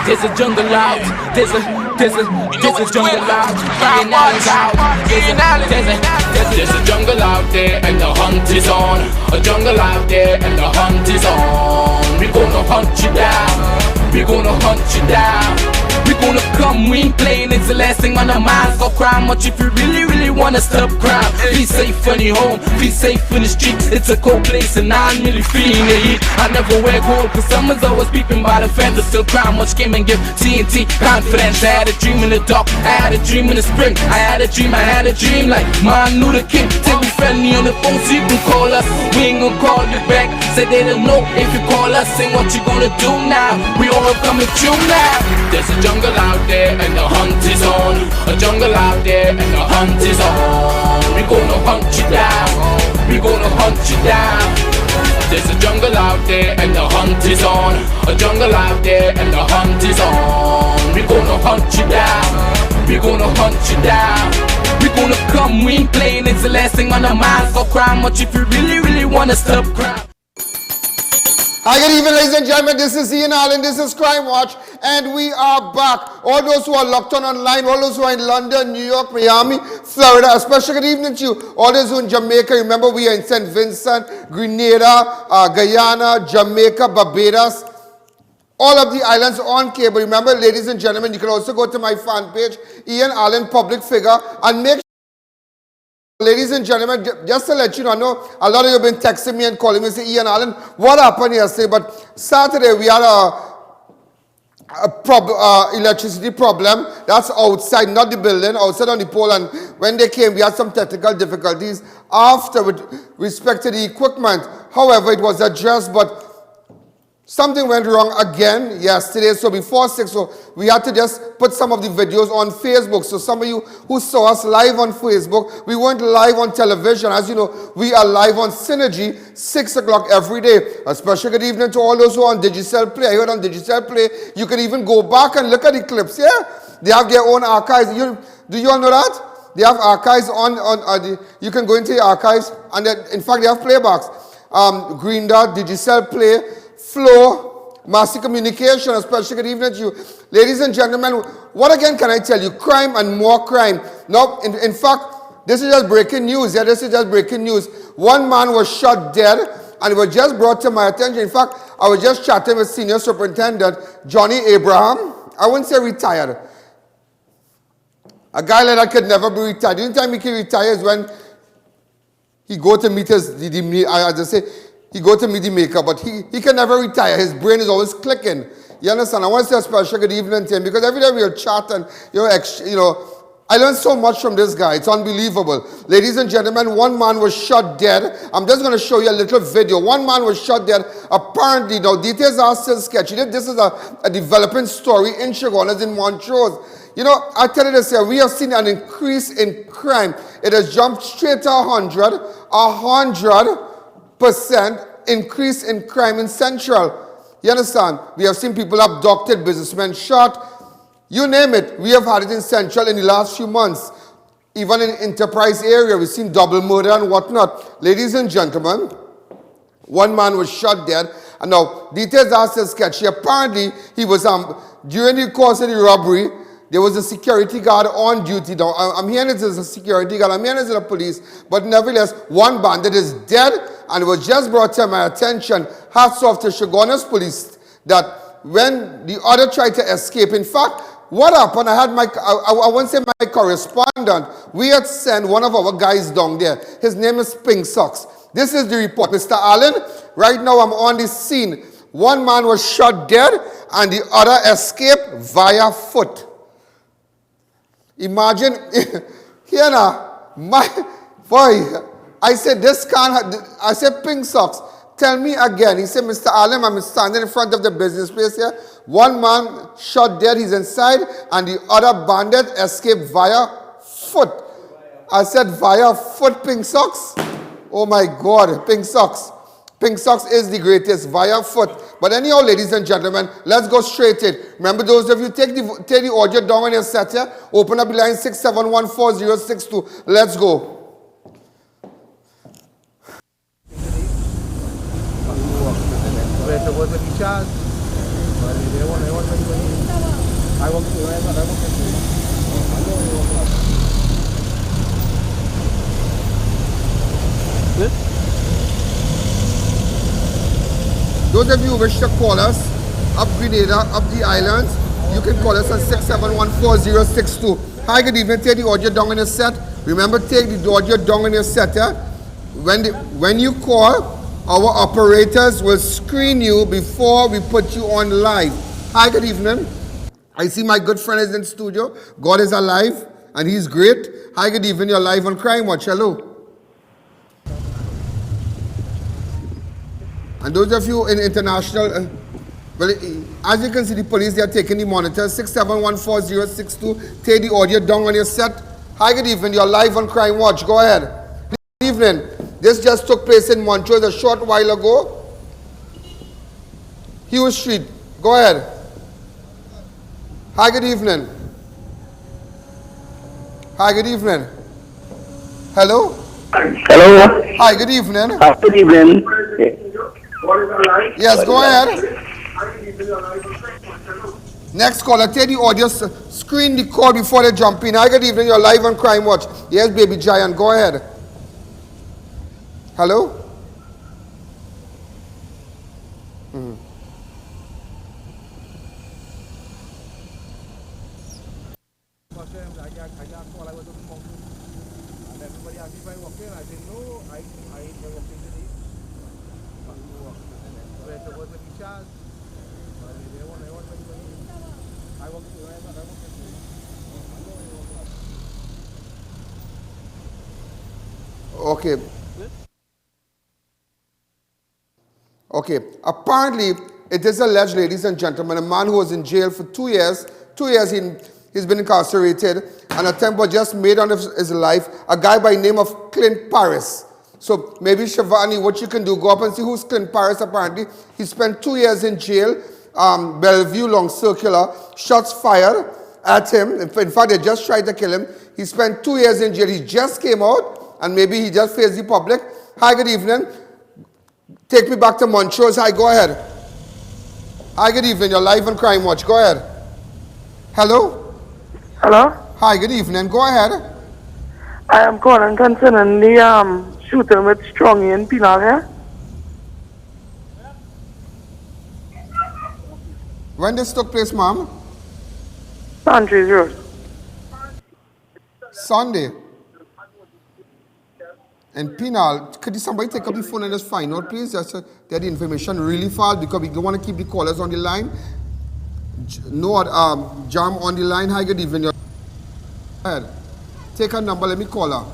There's a jungle out. There's a jungle out. There's a jungle out there and the hunt is on. A jungle out there and the hunt is on. We gonna hunt you down. We gonna hunt you down. We gonna come, we ain't playing, it's the last thing on our minds. Go crime much if you really wanna stop crime. Be safe in your home, be safe in the streets. It's a cold place and I'm really feeling the heat. I never wear gold cause someone's always peeping by the fence. Still crime much came and give TNT confidence. I had a dream in the dark, I had a dream in the spring. I had a dream like Martin Luther King. Take me friendly on the phone so you can call us. We ain't gonna call you back. Say they don't know if you call us. Say what you gonna do now. We all coming through now. There's a jungle out there and the hunt is on. A jungle out there and the hunt is on. We gonna hunt you down. We gonna hunt you down. There's a jungle out there and the hunt is on. A jungle out there and the hunt is on. We gonna hunt you down. We gonna hunt you down. We gonna come, we ain't playing, it's the last thing on our minds. Go crime much if you really wanna stop crime. Hi, good evening, ladies and gentlemen. This is Ian Allen. This is Crime Watch, and we are back. All those who are locked on online, all those who are in London, New York, Miami, Florida, a special good evening to you. All those who are in Jamaica, remember we are in St. Vincent, Grenada, Guyana, Jamaica, Barbados. All of the islands on cable. Remember, ladies and gentlemen, you can also go to my fan page, Ian Allen, public figure, and make. Ladies and gentlemen, just to let you know, I know a lot of you have been texting me and calling me and saying, Ian Allen, what happened yesterday? But Saturday we had electricity problem. That's outside, not the building, outside on the pole. And when they came, we had some technical difficulties after with respect to the equipment. However, it was addressed, but something went wrong again yesterday, so before 6, so we had to just put some of the videos on Facebook. So some of you who saw us live on Facebook, we weren't live on television. As you know, we are live on Synergy, 6 o'clock every day. A special good evening to all those who are on Digicel Play. I heard on Digicel Play, you can even go back and look at the clips, yeah? They have their own archives. Do you all know that? They have archives you can go into the archives, and in fact, they have playbacks. Green Dot, Digicel Play, Flow, Massy Communication, a special good evening to you. Ladies and gentlemen, what again can I tell you? Crime and more crime. Now, in fact, this is just breaking news. Yeah, this is just breaking news. One man was shot dead, and it was just brought to my attention. In fact, I was just chatting with Senior Superintendent Johnny Abraham. I wouldn't say retired. A guy like that could never be retired. The only time he can retire is when he go to meet he go to meet the maker, but he can never retire. His brain is always clicking. You understand? I want to say a special good evening to him because every day we are chatting, I learned so much from this guy. It's unbelievable. Ladies and gentlemen, one man was shot dead. I'm just going to show you a little video. One man was shot dead. Apparently, now details are still sketchy. This is a developing story in Chaguanas, in Montrose. You know, I tell you this here, we have seen an increase in crime. It has jumped straight to 100% increase in crime in Central. You understand? We have seen people abducted, businessmen shot, you name it. We have had it in Central in the last few months. Even in Enterprise area, we've seen double murder and whatnot. Ladies and gentlemen, one man was shot dead. And now, details are still sketchy. Apparently, he was, during the course of the robbery, there was a security guard on duty. Now, I'm hearing it as a security guard, I'm hearing it as a police, but nevertheless, one bandit is dead, and it was just brought to my attention, hats off to Chaguanas police, that when the other tried to escape, in fact, what happened, I won't say my correspondent, we had sent one of our guys down there. His name is Pink Socks. This is the report. Mr. Allen, right now I'm on the scene. One man was shot dead, and the other escaped via foot. Imagine, here now, I said, this can't, I said, Pink Socks, tell me again. He said, Mr. Allen, I'm standing in front of the business place here. One man shot dead, he's inside, and the other bandit escaped via foot. I said, via foot, Pink Socks? Oh my God, Pink Socks. Pink Socks is the greatest, via foot. But anyhow, ladies and gentlemen, let's go straight in. Remember, those of you, take the audio down on your set here. Open up the line 6714062. Let's go. Those of you who wish to call us up Grenada, up the islands, you can call us on 6714062. Hi, good evening. Take the audio down on your set. Remember, take the audio down on your set. When you call, our operators will screen you before we put you on live. Hi, good evening. I see my good friend is in studio. God is alive and he's great. Hi, good evening. You're live on Crime Watch. Hello. And those of you in international, well, as you can see, the police, they are taking the monitors. 6714062. Take the audio down on your set. Hi, good evening. You're live on Crime Watch. Go ahead. Good evening. This just took place in Montrose a short while ago. Hugh Street. Go ahead. Hi, good evening. Hi, good evening. Hello? Hello. Hi, good evening. Good evening. Yes, go ahead. Next caller, take the audio, screen the call before they jump in. Hi, good evening. You're live on Crime Watch. Yes, baby giant. Go ahead. Hello? Okay. Okay. Apparently, it is alleged, ladies and gentlemen, a man who was in jail for 2 years. 2 years he's been incarcerated. An attempt was just made on his life. A guy by the name of Clint Paris. So maybe Shivani, what you can do, go up and see who's Clint Paris. Apparently, he spent 2 years in jail. Bellevue, Long Circular. Shots fired at him. In fact, they just tried to kill him. He spent 2 years in jail. He just came out. And maybe he just faced the public. Hi, good evening. Take me back to Montrose. Hi, go ahead. Hi, good evening. You're live on Crime Watch. Go ahead. Hello? Hello. Hi, good evening. Go ahead. I am calling concerning the shooting with Strongy in Pinal here. When this took place, ma'am? Sandries Road. Sunday. And Pinal, could somebody take up the phone and just find out, please? Just to get the information really fast because we don't want to keep the callers on the line. No, Jam on the line. Hi, good evening. Go ahead. Take her number. Let me call her.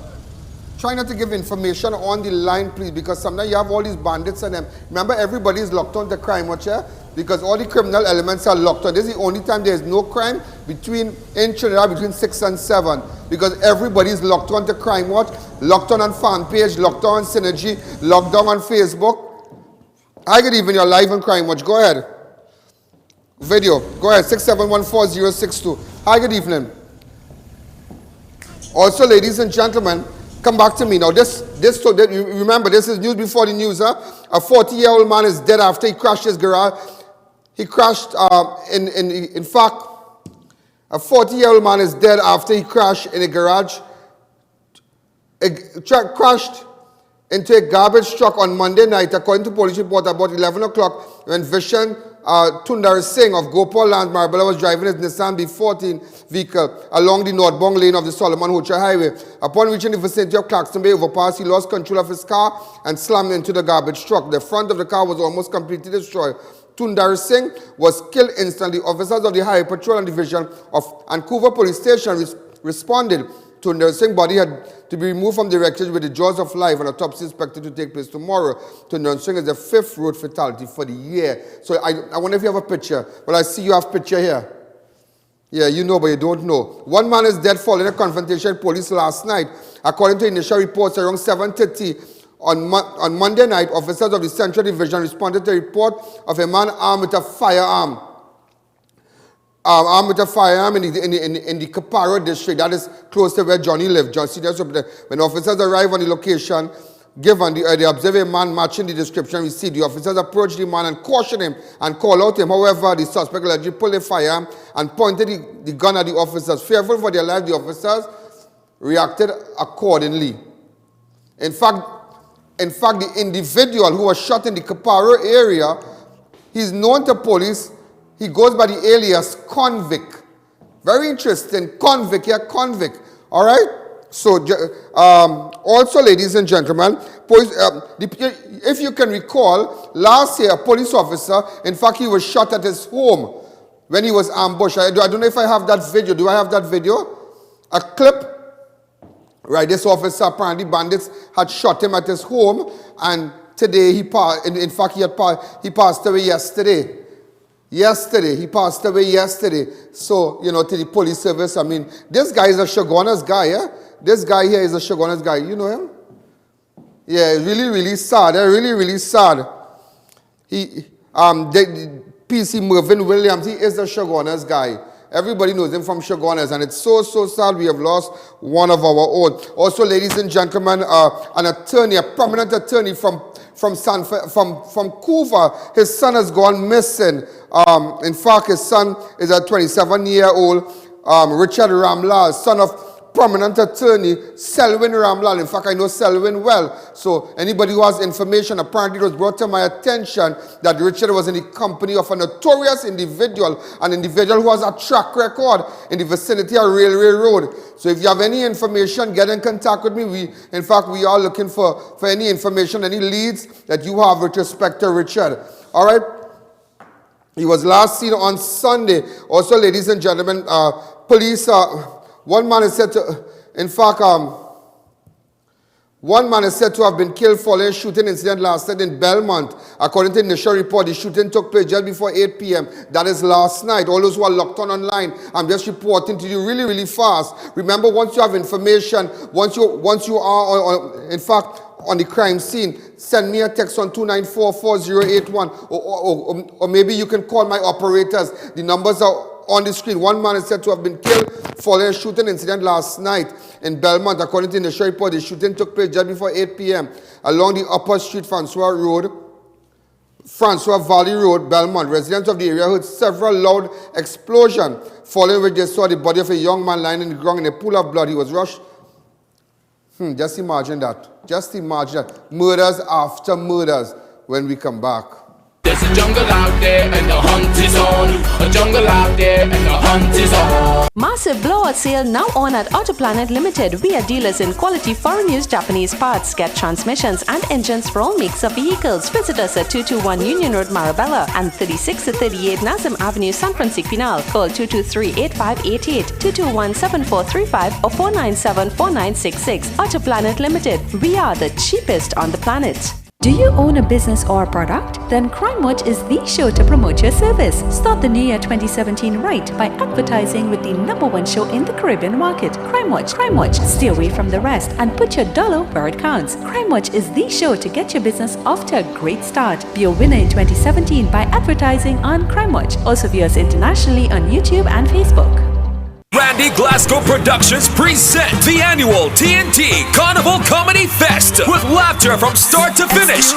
Try not to give information on the line, please, because sometimes you have all these bandits and them. Remember, everybody is locked on to Crime Watch here because all the criminal elements are locked on. This is the only time there is no crime in Trinidad between 6 and 7 because everybody is locked on to Crime Watch, locked on fan page, locked on Synergy, locked on Facebook. Hi, good evening. You're live on Crime Watch. Go ahead. Video. Go ahead. 6714062. Hi, good evening. Also, ladies and gentlemen, come back to me now. Remember, this is news before the news. A 40-year-old man is dead after he crashed his garage. He crashed, in fact, a 40-year-old man is dead after he crashed in a garage. Crashed into a garbage truck on Monday night, according to police report, about 11 o'clock, when Vishen Tundar Singh of Gopal Land, Marbella, was driving his Nissan B14 vehicle along the northbound lane of the Solomon Hocha Highway. Upon reaching the vicinity of Claxton Bay overpass, he lost control of his car and slammed into the garbage truck. The front of the car was almost completely destroyed. Tundar Singh was killed instantly. Officers of the Highway Patrol and Division of Vancouver Police Station responded. Tundar Singh's body had to be removed from the wreckage with the jaws of life, and autopsy is expected to take place tomorrow. Tundar Singh is the 5th road fatality for the year. So I wonder if you have a picture. Well, I see you have a picture here. Yeah, you know, but you don't know. One man is dead following a confrontation with police last night. According to initial reports, around 7:30 on Monday night, officers of the Central Division responded to a report of a man armed with a firearm. Armed with a firearm in the Caparo district, that is close to where Johnny lived. When officers arrived on the location, given, the observing man matching the description received. The officers approached the man and cautioned him and called out him. However, the suspect allegedly pulled a firearm and pointed the gun at the officers. Fearful for their life, the officers reacted accordingly. In fact, the individual who was shot in the Caparo area, he's known to police. He goes by the alias Convict. Very interesting. Convict, yeah, Convict. All right? So, also, ladies and gentlemen, if you can recall, last year, a police officer, in fact, he was shot at his home when he was ambushed. I don't know if I have that video. Do I have that video? A clip. Right, this officer, apparently bandits had shot him at his home, and today he passed. In fact, he passed away yesterday. He passed away yesterday. So, to the police service, I mean, this guy is a Shogunas guy, yeah? This guy here is a Shogunas guy. You know him? Yeah, really, really sad. Really, really sad. PC Mervyn Williams, he is a Shogunas guy. Everybody knows him from Shogunas, and it's so sad we have lost one of our own. Also, ladies and gentlemen, an attorney, a prominent attorney from Couva, his son has gone missing. In fact, his son is a 27-year-old Richard Ramlal, son of prominent attorney Selwyn Ramlal. In fact, I know Selwyn well. So anybody who has information, apparently it was brought to my attention that Richard was in the company of a notorious individual, an individual who has a track record in the vicinity of Railway Road. So if you have any information, get in contact with me. We are looking for any information, any leads that you have with respect to Richard. All right? He was last seen on Sunday. Also, ladies and gentlemen, police... One man is said to have been killed following a shooting incident last night in Belmont. According to the initial report, the shooting took place just before 8 p.m. That is last night. All those who are locked on online, I'm just reporting to you really, really fast. Remember, once you have information, once you are, on the crime scene, send me a text on 294-4081, or maybe you can call my operators. The numbers are on the screen. One man is said to have been killed following a shooting incident last night in Belmont. According to the initial report, the shooting took place just before 8 p.m. along the Upper Street, Francois Valley Road, Belmont. Residents of the area heard several loud explosions, following which they saw the body of a young man lying in the ground in a pool of blood. He was rushed. Just imagine that. Murders after murders when we come back. There's a jungle out there and the hunt is on. A jungle out there and the hunt is on. Massive blowout sale now on at Autoplanet Limited. We are dealers in quality foreign used Japanese parts. Get transmissions and engines for all makes of vehicles. Visit us at 221 Union Road, Marabella and 36-38 Nazim Avenue, San Francisco Pinal. Call 223-8588, 221-7435 or 497-4966. Autoplanet Limited. We are the cheapest on the planet. Do you own a business or a product? Then CrimeWatch is the show to promote your service. Start the new year 2017 right by advertising with the #1 show in the Caribbean market, CrimeWatch. CrimeWatch, stay away from the rest and put your dollar where it counts. CrimeWatch is the show to get your business off to a great start. Be a winner in 2017 by advertising on CrimeWatch. Also view us internationally on YouTube and Facebook. Randy Glasgow Productions present the annual TNT Carnival Comedy Fest with laughter from start to finish.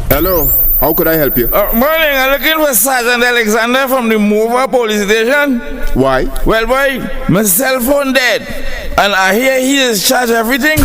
Hello, how could I help you? Morning, I'm looking for Sergeant Alexander from the Mover Police Station. Why? Well, boy, my cell phone dead, and I hear he discharged everything.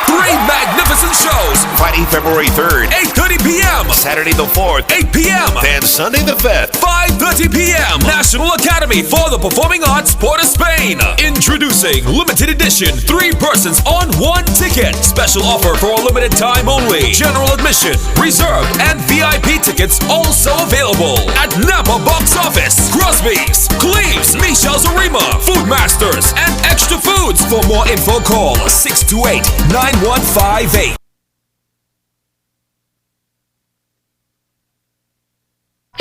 3 magnificent shows. Friday, February 3rd, 8:30 p.m. Saturday the 4th, 8 p.m. then Sunday the 5th, 5:30 p.m. National Academy for the Performing Arts, Port of Spain. Introducing limited edition 3 persons on 1 ticket. Special offer for a limited time only. General admission, reserved, and VIP tickets also available at Napa Box Office, Crosby's, Cleves, Michel's Arima, Food Masters, and Extra Foods. For more info, call 628-9158.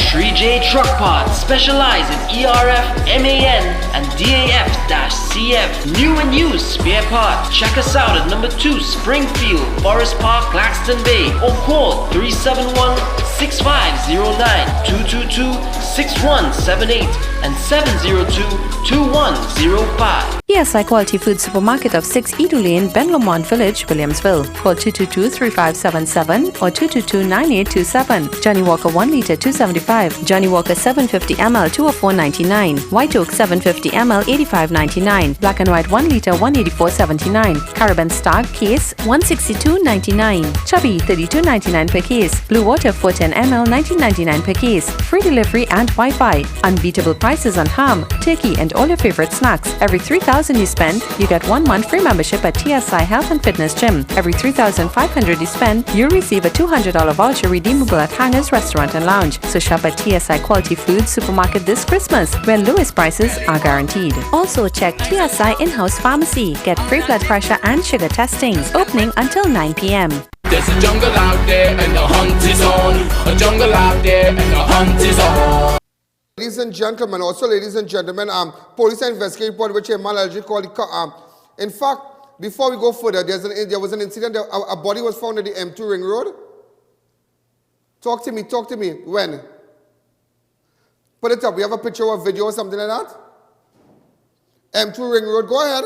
Sri J Truck Parts specialize in ERF, MAN, and DAF-CF. New and used spare parts. Check us out at number 2 Springfield, Forest Park, Claxton Bay, or call 371-6509, 222-6178, and 702-2105. TSI Quality Food Supermarket of 6 Edu Lane, Ben Lomond Village, Williamsville. Call 222-3577 or 222-9827. Johnny Walker 1 litre 275. Johnny Walker 750 ml 204.99. White Oak 750 ml 85.99. Black and White 1 litre 184.79. Caribbean Star case 162.99. Chubby 32.99 per case. Blue Water 410 ml 19.99 per case. Free delivery and Wi-Fi. Unbeatable prices on ham, turkey, and all your favorite snacks. Every 3,000 you spend, you get 1 month free membership at TSI Health and Fitness Gym. Every 3,500 you spend, you receive a $200 voucher redeemable at Hangers Restaurant and Lounge. So shop at TSI Quality Food Supermarket this Christmas, where lowest prices are guaranteed. Also check TSI In-House Pharmacy. Get free blood pressure and sugar testing. Opening until 9 p.m. There's a jungle out there and the hunt is on. A jungle out there and the hunt is on. Ladies and gentlemen, police investigation report which a man allegedly called in fact, before we go further, there was an incident, a body was found at the M2 Ring Road. Talk to me, when? Put it up, we have a picture or a video or something like that? M2 Ring Road, go ahead.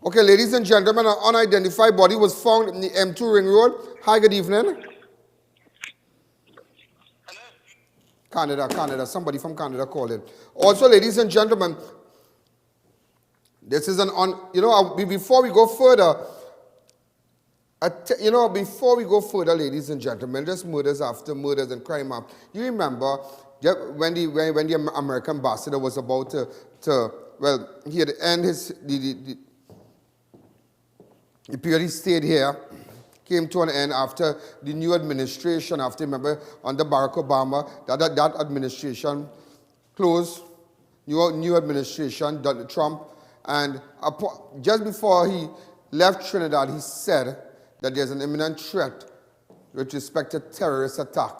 Okay, ladies and gentlemen, an unidentified body was found in the M2 Ring Road. Hi, good evening. Hello. Canada. Somebody from Canada called in. Also, ladies and gentlemen, this is before we go further, ladies and gentlemen, just murders after murders and crime after. You remember when the American ambassador was about he had to end the period he stayed here, came to an end after the new administration, remember, under Barack Obama, that administration closed, new administration, Donald Trump, and just before he left Trinidad, he said that there's an imminent threat with respect to terrorist attack.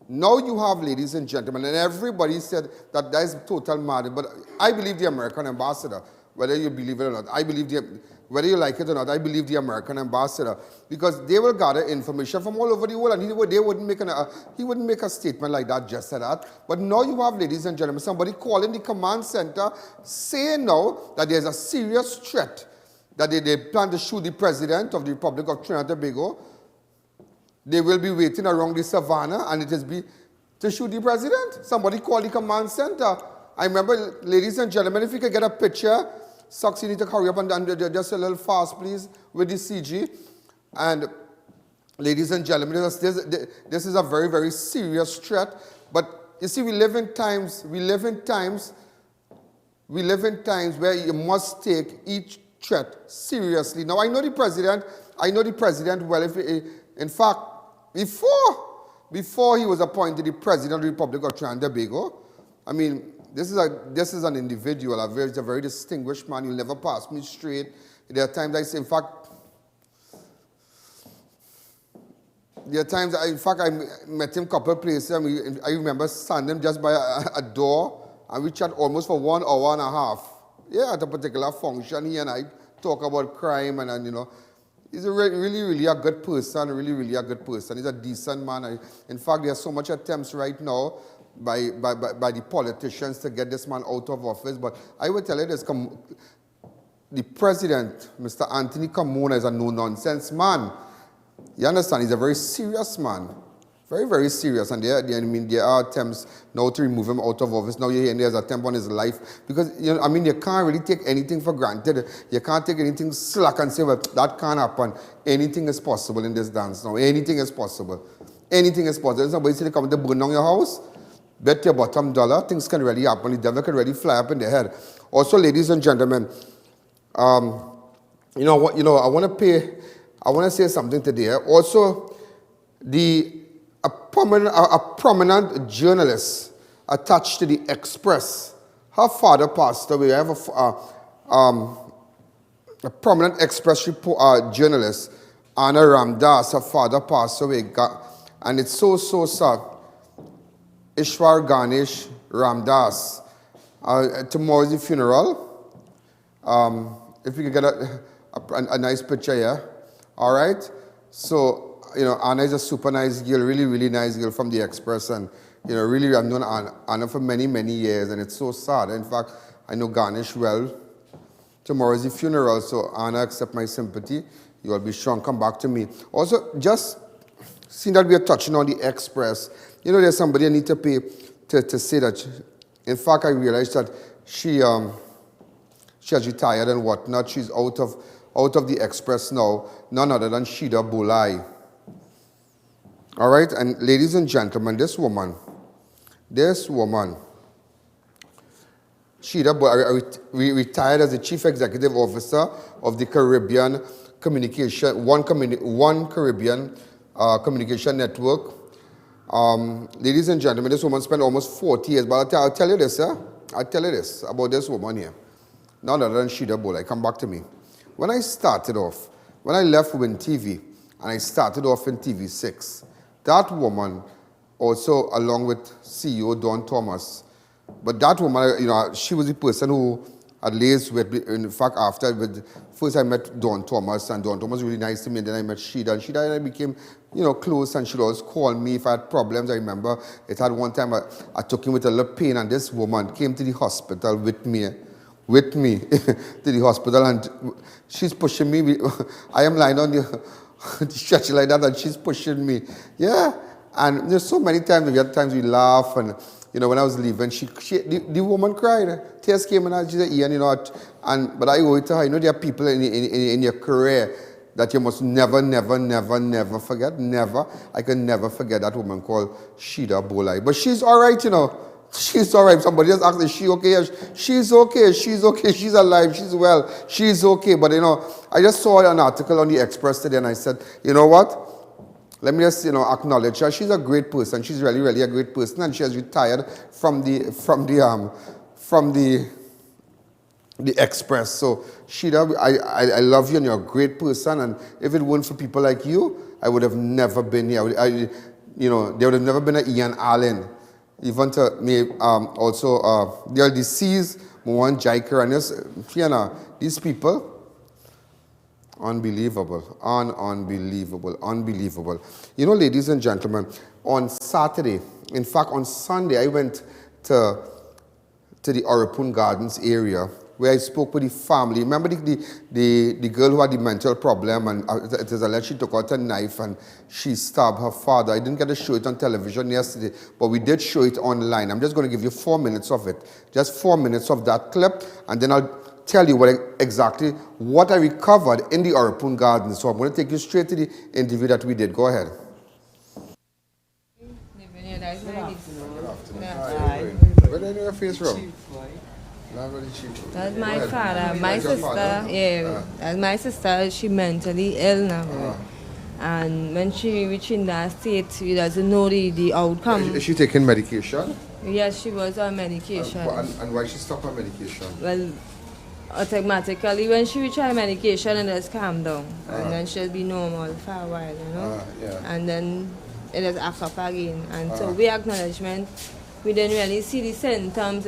Now you have, ladies and gentlemen, and everybody said that is total madness, but I believe the American ambassador, whether you believe it or not. Whether you like it or not, I believe the American ambassador, because they will gather information from all over the world, and he wouldn't make a statement like that just like that. But now you have, ladies and gentlemen, somebody calling the command center saying now that there's a serious threat, that they plan to shoot the president of the Republic of Trinidad and Tobago. They will be waiting around the savannah, and it is to shoot the president. Somebody called the command center. I remember, ladies and gentlemen, if you could get a picture. Sucks, you need to hurry up and just a little fast, please, with the CG. And ladies and gentlemen, this is a very, very serious threat. But you see, we live in times where you must take each threat seriously. Now, I know the president well. In fact, before he was appointed the president of the Republic of Trinidad and Tobago, I mean, this is an individual, a very distinguished man. He'll never pass me straight. There are times I say, I met him a couple of places. I remember standing just by a door, and we chat almost for 1 hour and a half. Yeah, at a particular function, he and I talk about crime, and he's a really a good person, really a good person. He's a decent man. In fact, there's so much attempts right now by the politicians to get this man out of office. But I will tell you this, the president, Mr. Anthony Carmona, is a no-nonsense man. You understand? He's a very serious man. Very, very serious. And there are attempts now to remove him out of office. Now you're hearing there's an attempt on his life. Because, you can't really take anything for granted. You can't take anything slack and say, well, that can't happen. Anything is possible in this dance now. Anything is possible. Anything is possible. Somebody say they come to burn down your house. Bet your bottom dollar, things can really happen. The devil can really fly up in the head. Also, ladies and gentlemen, I want to say something today. Also, a prominent journalist attached to the Express, her father passed away. I have a prominent Express journalist, Anna Ramdas, her father passed away. And it's so sad. Ishwar Ganesh Ramdas. Tomorrow's the funeral. If we could get a nice picture here. All right? So, Anna is a super nice girl, really, really nice girl from the Express. And, really, I've known Anna for many, many years. And it's so sad. In fact, I know Ganesh well. Tomorrow is the funeral, so Anna, accept my sympathy. You will be strong. Come back to me. Also, just seeing that we are touching on the Express, there's somebody I need to pay to say that. In fact, I realized that she has retired and whatnot. She's out of the Express now. None other than Shida Bolai. All right, and ladies and gentlemen, this woman, Shida Bolai, retired as the Chief Executive Officer of the Caribbean Communication, One Caribbean Communication Network. Ladies and gentlemen, this woman spent almost 40 years, but I'll tell you this, I'll tell you this about this woman here. None other than Shida Bolai. Come back to me. When I left Win TV, and I started off in TV6, that woman also, along with CEO Don Thomas, but that woman, she was the person who had liaised with, in fact, first I met Don Thomas, and Don Thomas was really nice to me, and then I met Shida, and Shida and I became, close, and she'd always call me if I had problems. I remember it had one time I took him with a little pain, and this woman came to the hospital with me to the hospital, and she's pushing me. I am lying on the stretcher like that, and she's pushing me. Yeah, and there's so many times, we had times we laugh, and when I was leaving, the woman cried. Tears came and she said, Ian, but I owe it to her. There are people in your career that you must never forget. Never. I can never forget that woman called Shida Bolai. But she's all right, She's all right. Somebody just asked, is she okay? She's okay. She's okay. She's alive. She's well. She's okay. But, I just saw an article on the Express today, and I said, you know what? Let me just, acknowledge her. She's a great person. She's really, really a great person, and she has retired from the Express. So, Shida, I love you, and you're a great person. And if it weren't for people like you, I would have never been here. There would have never been an Ian Allen. Even to me, also, the LDCs, Mohan Jaiker, and these people. Unbelievable. Ladies and gentlemen, on Saturday, in fact, on Sunday, I went to the Orapun Gardens area where I spoke with the family. Remember the girl who had the mental problem, and it is alleged she took out a knife and she stabbed her father. I didn't get to show it on television yesterday, but we did show it online. I'm just going to give you 4 minutes of it. Just 4 minutes of that clip, and then I'll tell you exactly what I recovered in the Orapun Gardens. So I'm going to take you straight to the interview that we did. Go ahead. Where did your face from? That's my father. My sister, that's my sister. She mentally ill now. And when she reached in that state, she doesn't know the outcome. Is she taking medication? Yes, she was on medication. And why she stopped her medication? Well, automatically when she reach her medication, it just calm down. And then she'll be normal for a while, And then it just act up again. And so we acknowledgement, we didn't really see the symptoms.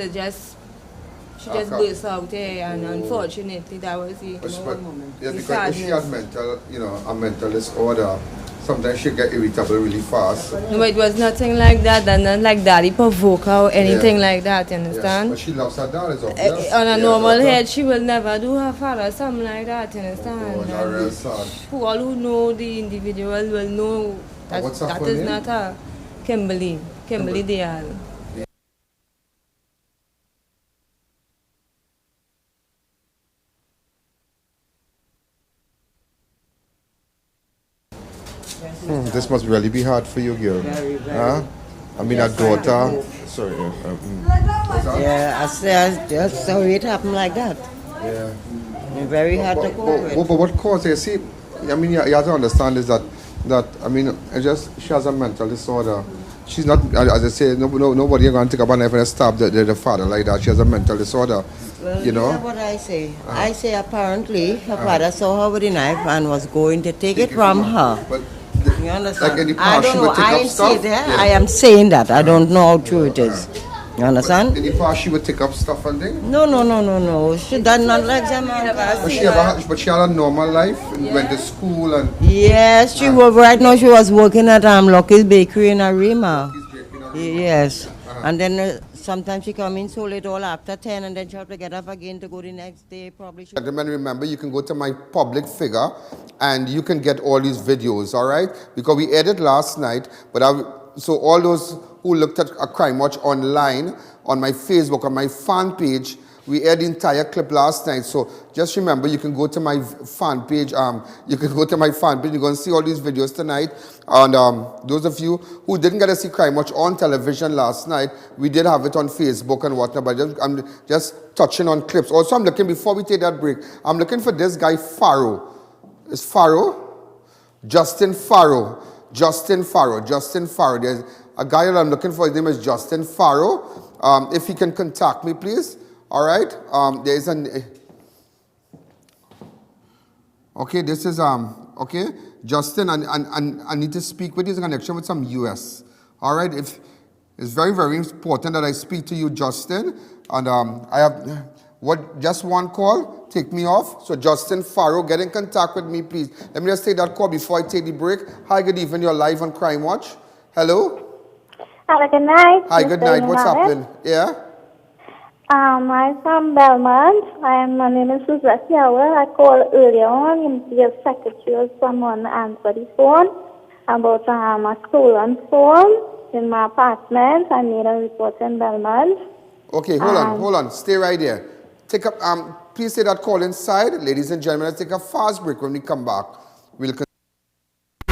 She just burst out there, and unfortunately that was the moment. Yeah, because if she had a mental disorder, sometimes she get irritable really fast. No, but it was nothing like that, and not like daddy provoke her or anything like that, you understand? Yes, but she loves her dad, it's obvious. On a normal head, she will never do her father something like that, you understand? All who know the individual will know that that is not her. Kimberly Dial. This must really be hard for you, girl. I mean, a daughter. Sorry. I just sorry it happened like that. Yeah. Very hard to cope with. But what caused it? See, I mean, you have to understand is that I mean, she has a mental disorder. she's not, as I say, nobody is going to take up a knife and stab the father like that. She has a mental disorder. Well, you know? That's what I say. I say apparently her father saw her with a knife and was going to take it from her. But you understand? like any I don't she know. would take I up ain't stuff. see that. I am saying that. I don't know how true it is. You understand? In the past, she would take up stuff and things. No. She done not like Jamaica. But she had a normal life and went to school and. Yes, she was right now. She was working at Lucky's Bakery in Arima. Yes, and then sometimes she come in so late all after 10, and then she have to get up again to go the next day. Probably. Gentlemen, remember you can go to my public figure, and you can get all these videos. All right, because we aired last night, but so all those who looked at a Crime Watch online on my Facebook, on my fan page, we aired the entire clip last night. So just remember, you can go to my fan page. You can go to my fan page. You're going to see all these videos tonight. And those of you who didn't get to see Crime Watch on television last night, we did have it on Facebook and whatnot. But I'm just touching on clips. Also, I'm looking, before we take that break, I'm looking for this guy, Farrow. Is Farrow? Justin Farrow. Justin Farrow. There's a guy that I'm looking for. His name is Justin Farrow. If he can contact me, please. All right. There is an. Okay, this is okay, Justin. And I need to speak with you in connection with some US. All right. It's very, very important that I speak to you, Justin. And I have just one call. Take me off. So Justin Farrow, get in contact with me, please. Let me just take that call before I take the break. Hi, good evening. You're live on Crime Watch. Hello. Hello, good night. Hi, good night. What's happening? Yeah. I'm from Belmont. My name is Suzette Howell. I called earlier on. Your secretary or someone answered the phone about a stolen phone in my apartment. I made a report in Belmont. Okay, hold on. Stay right there. Take up. Please take that call inside, ladies and gentlemen. Let's take a fast break. When we come back, we'll.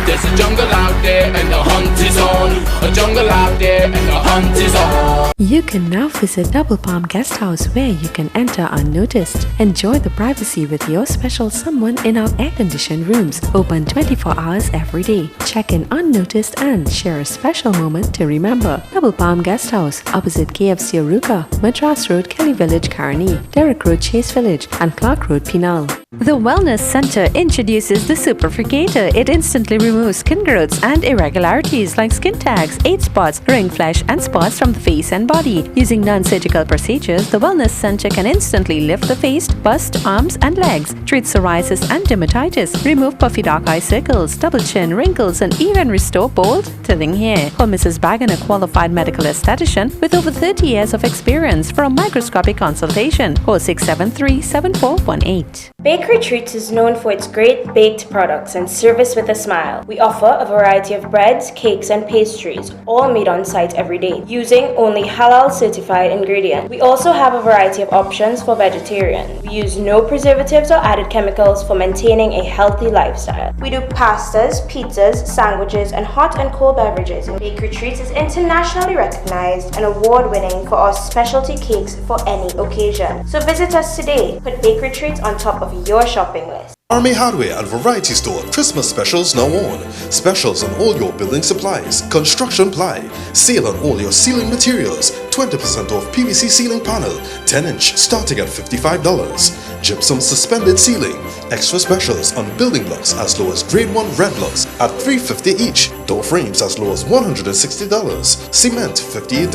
There's a jungle out there and the hunt is on. A jungle out there and the hunt is on. You can now visit Double Palm Guest House, where you can enter unnoticed. Enjoy the privacy with your special someone in our air-conditioned rooms, open 24 hours every day. Check in unnoticed and share a special moment to remember. Double Palm Guest House, opposite KFC Aruka, Madras Road, Kelly Village, Carney, Derrick Road, Chase Village, and Clark Road, Pinal. The Wellness Center introduces the Superfricator. It instantly removes skin growths and irregularities like skin tags, age spots, ring flesh, and spots from the face and body. Using non-surgical procedures, the Wellness Center can instantly lift the face, bust, arms, and legs, treat psoriasis and dermatitis, remove puffy dark eye circles, double chin, wrinkles, and even restore bald, thinning hair. Call Mrs. Bagan, a qualified medical esthetician with over 30 years of experience, for a microscopic consultation. Call 673-7418. Bakery Treats is known for its great baked products and service with a smile. We offer a variety of breads, cakes, and pastries, all made on site every day, using only halal certified ingredients. We also have a variety of options for vegetarians. We use no preservatives or added chemicals for maintaining a healthy lifestyle. We do pastas, pizzas, sandwiches, and hot and cold beverages. And Bakery Treats is internationally recognized and award-winning for our specialty cakes for any occasion. So visit us today. Put Bakery Treats on top of your shopping list. Army Hardware and Variety Store Christmas specials now on. Specials on all your building supplies, construction ply, sale on all your ceiling materials, 20% off PVC ceiling panel, 10-inch starting at $55. Gypsum suspended ceiling, extra specials on building blocks as low as grade 1 red blocks at $350 each, door frames as low as $160, cement $58,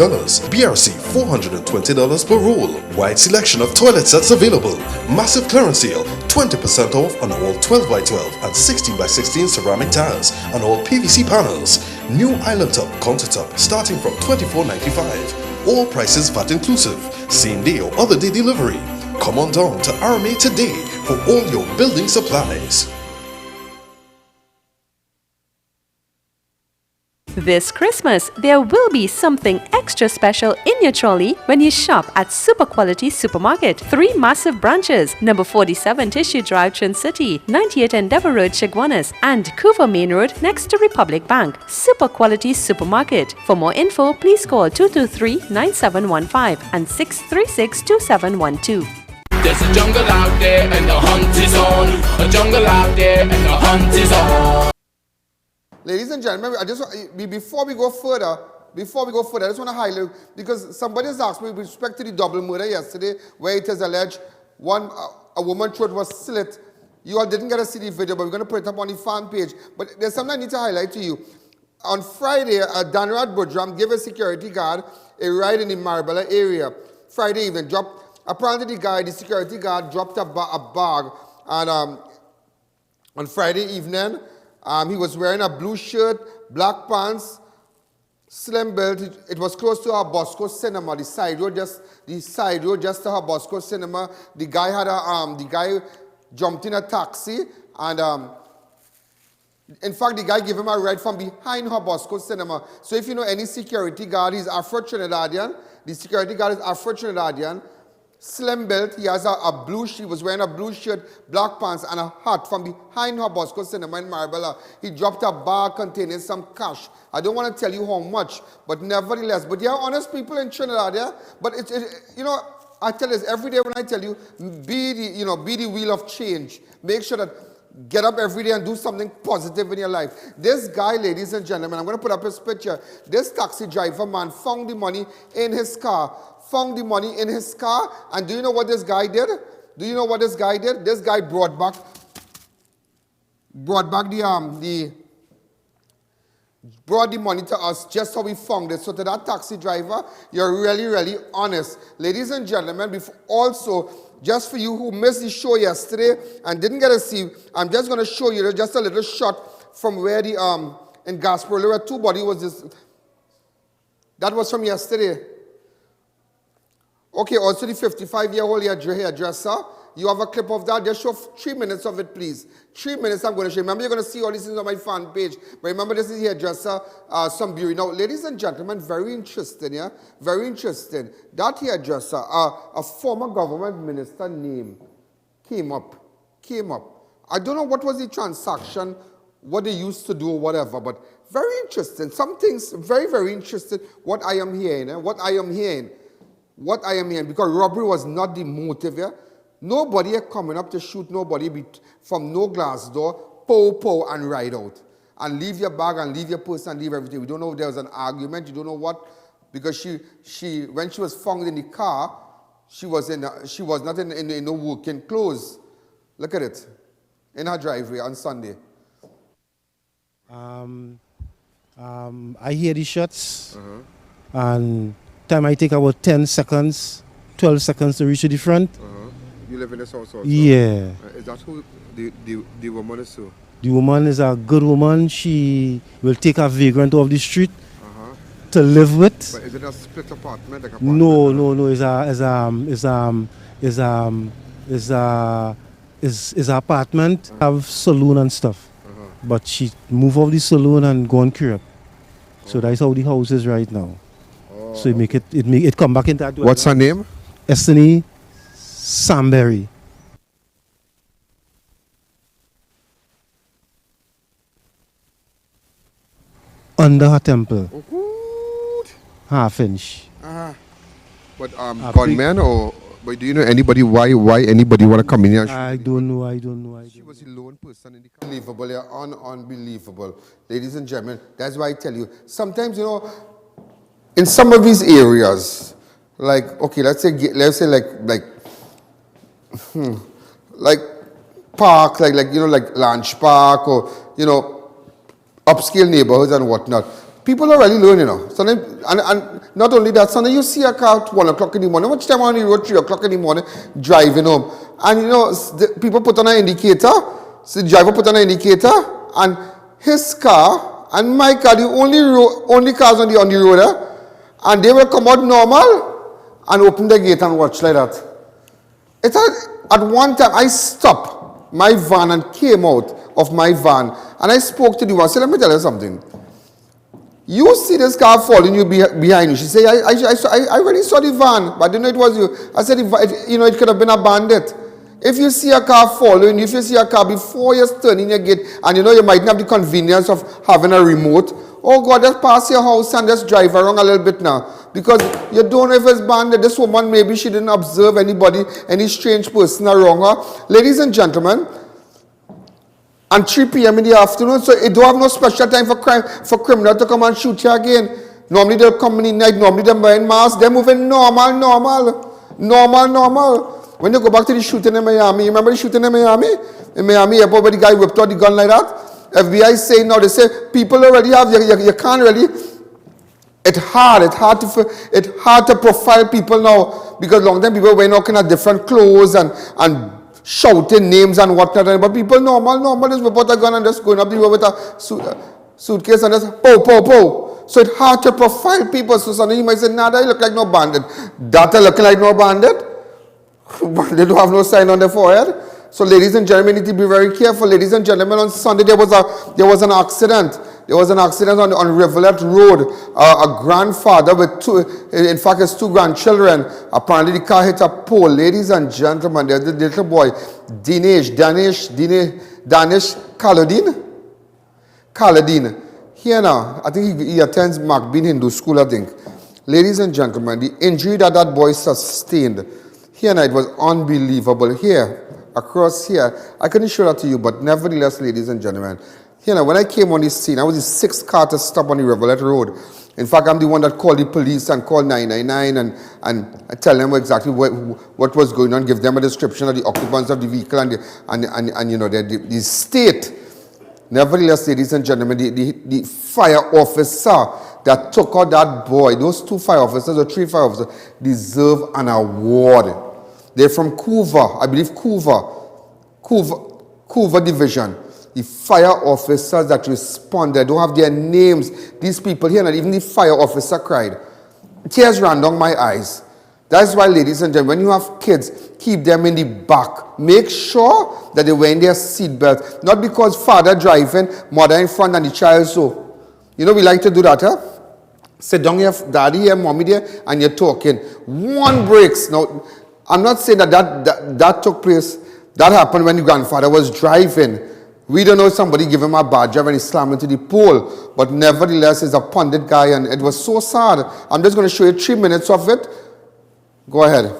BRC $420 per roll, wide selection of toilet sets available, massive clearance sale, 20% off on all 12x12 and 16x16 ceramic tiles and all PVC panels. New island top, countertop starting from $24.95. All prices VAT inclusive. Same day or other day delivery. Come on down to RMA today for all your building supplies. This Christmas, there will be something extra special in your trolley when you shop at Super Quality Supermarket. 3 massive branches, number 47 Tissue Drive, Trin City, 98 Endeavour Road, Chigwanas, and Coover Main Road next to Republic Bank. Super Quality Supermarket. For more info, please call 223-9715 and 636-2712. There's a jungle out there and the hunt is on. A jungle out there and the hunt is on. Ladies and gentlemen, before we go further, before we go further, I just want to highlight, because somebody has asked me with respect to the double murder yesterday, where it is alleged a woman's throat was slit. You all didn't get to see the video, but we're going to put it up on the fan page. But there's something I need to highlight to you. On Friday, Danrad Budram gave a security guard a ride in the Marabella area. Friday evening, apparently the security guard dropped a bag, and on Friday evening, he was wearing a blue shirt, black pants, slim build. It was close to our Bosco Cinema, the side road just to our Bosco Cinema. The guy jumped in a taxi, and in fact, the guy gave him a ride from behind her Bosco Cinema. So if you know any security guard, he's Afro-Trinidadian. The security guard is Afro-Trinidadian. Slim built. He has he was wearing a blue shirt, black pants, and a hat from behind her Bosco Cinema in Marabella. He dropped a bag containing some cash. I don't want to tell you how much, but nevertheless. But there are honest people in Trinidad, yeah? But I tell you this every day when I tell you, be the wheel of change. Make sure that get up every day and do something positive in your life. This guy, ladies and gentlemen, I'm going to put up his picture. This taxi driver man found the money in his car. And do you know what this guy did? This guy brought back the money to us just how we found it. So to that taxi driver, you're really, really honest. Ladies and gentlemen, also, just for you who missed the show yesterday and didn't get to see, I'm just going to show you just a little shot from where in Gasparilla, where two bodies was this. That was from yesterday. Okay, also the 55-year-old hairdresser. You have a clip of that. Just show 3 minutes of it, please. 3 minutes I'm going to show you. Remember, you're going to see all these things on my fan page. But remember, this is hairdresser, Samburi. Now, ladies and gentlemen, very interesting, yeah? Very interesting. That hairdresser, a former government minister name came up. I don't know what was the transaction, what they used to do or whatever, but very interesting. Some things very, very interesting, what I am hearing, because robbery was not the motive here. Nobody here coming up to shoot nobody from no glass door, pow, and ride out. And leave your bag and leave your purse and leave everything. We don't know if there was an argument, you don't know what, because she when she was found in the car, she was not in no working clothes. Look at it. In her driveway on Sunday. I hear the shots, and time I take about 10 seconds, 12 seconds to reach to the front. You live in this house also? Yeah. Is that who the woman is to? The woman is a good woman. She will take a vagrant off the street to live with. But is it a split apartment? Like No. It's a apartment. Have saloon and stuff. But she move off the saloon and go on crib. So that's how the house is right now. So it come back into that. What's her name? Estini Samberry. Under her temple. Half inch. But gunmen or but do you know anybody why anybody want to come in here? I don't know. She was a lone person in the unbelievable, yeah, unbelievable. Ladies and gentlemen, that's why I tell you, sometimes in some of these areas, like okay, let's say like park, like Lanch Park or upscale neighborhoods and whatnot. People already learn, Sometimes, and not only that, sometimes you see a car at 1 o'clock in the morning. Much time on the road, 3 o'clock in the morning, driving home. And people put on an indicator. So the driver put on an indicator, and his car and my car, the only cars on the road, and they will come out normal and open the gate and watch like that. At one time, I stopped my van and came out of my van, and I spoke to the one. I said, let me tell you something. You see this car following you behind you. She said, I already saw the van, but I didn't know it was you. I said, it could have been a bandit. If you see a car following you, if you see a car before you're turning your gate, and you might not have the convenience of having a remote, oh God, just pass your house and just drive around a little bit now. Because you don't know if it's bandit. This woman, maybe she didn't observe anybody, any strange person around her. Ladies and gentlemen, and 3 p.m. in the afternoon, so it don't have no special time for criminal to come and shoot you again. Normally they'll come in night, normally they're wearing masks, they're moving normal. When you go back to the shooting in Miami, you remember the shooting in Miami? In Miami airport where the guy whipped out the gun like that? FBI say now, they say people already have, you can't really, it's hard to profile people now because long time people wearing all kind of different clothes and shouting names and whatnot, but people normal just whip out a gun and just going up the road with a suitcase and just pow. So it's hard to profile people. So suddenly you might say, nah, that look like no bandit. That looking like no bandit. They don't have no sign on their forehead. So ladies and gentlemen, need to be very careful. Ladies and gentlemen, on Sunday there was an accident. There was an accident on Rivulet Road. A grandfather with his two grandchildren. Apparently the car hit a pole. Ladies and gentlemen, there's the little boy, Danish Kaladin. Here now, I think he attends Macbean Hindu School, I think. Ladies and gentlemen, the injury that boy sustained, here now, it was unbelievable. Here, across here, I couldn't show that to you, but nevertheless, ladies and gentlemen, here now, when I came on this scene, I was the sixth car to stop on the Rivulet Road. In fact, I'm the one that called the police and called 999 and tell them exactly what was going on, give them a description of the occupants of the vehicle and you know, the state. Nevertheless, ladies and gentlemen, the fire officer that took out that boy, those two fire officers or three fire officers, deserve an award. They're from Couva, I believe Couva Division. The fire officers that responded, don't have their names. These people here, not even the fire officer cried. Tears ran down my eyes. That's why, ladies and gentlemen, when you have kids, keep them in the back. Make sure that they're wearing their seatbelt. Not because father driving, mother in front, and the child so. You know, we like to do that, huh? Sit down here, daddy here, mommy there, and you're talking. One breaks. Now, I'm not saying that took place. That happened when the grandfather was driving. We don't know if somebody gave him a bad drive and he slammed into the pole. But nevertheless, he's a pundit guy, and it was so sad. I'm just going to show you 3 minutes of it. Go ahead.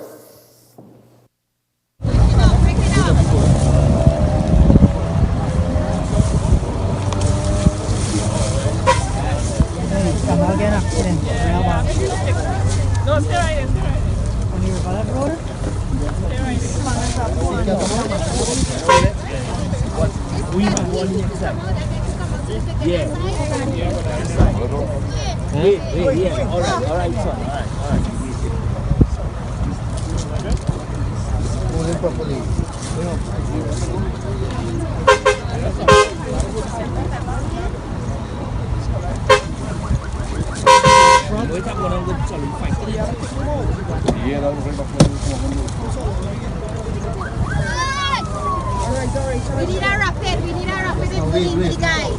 We need a rapid. We need a rapid in the guy. Do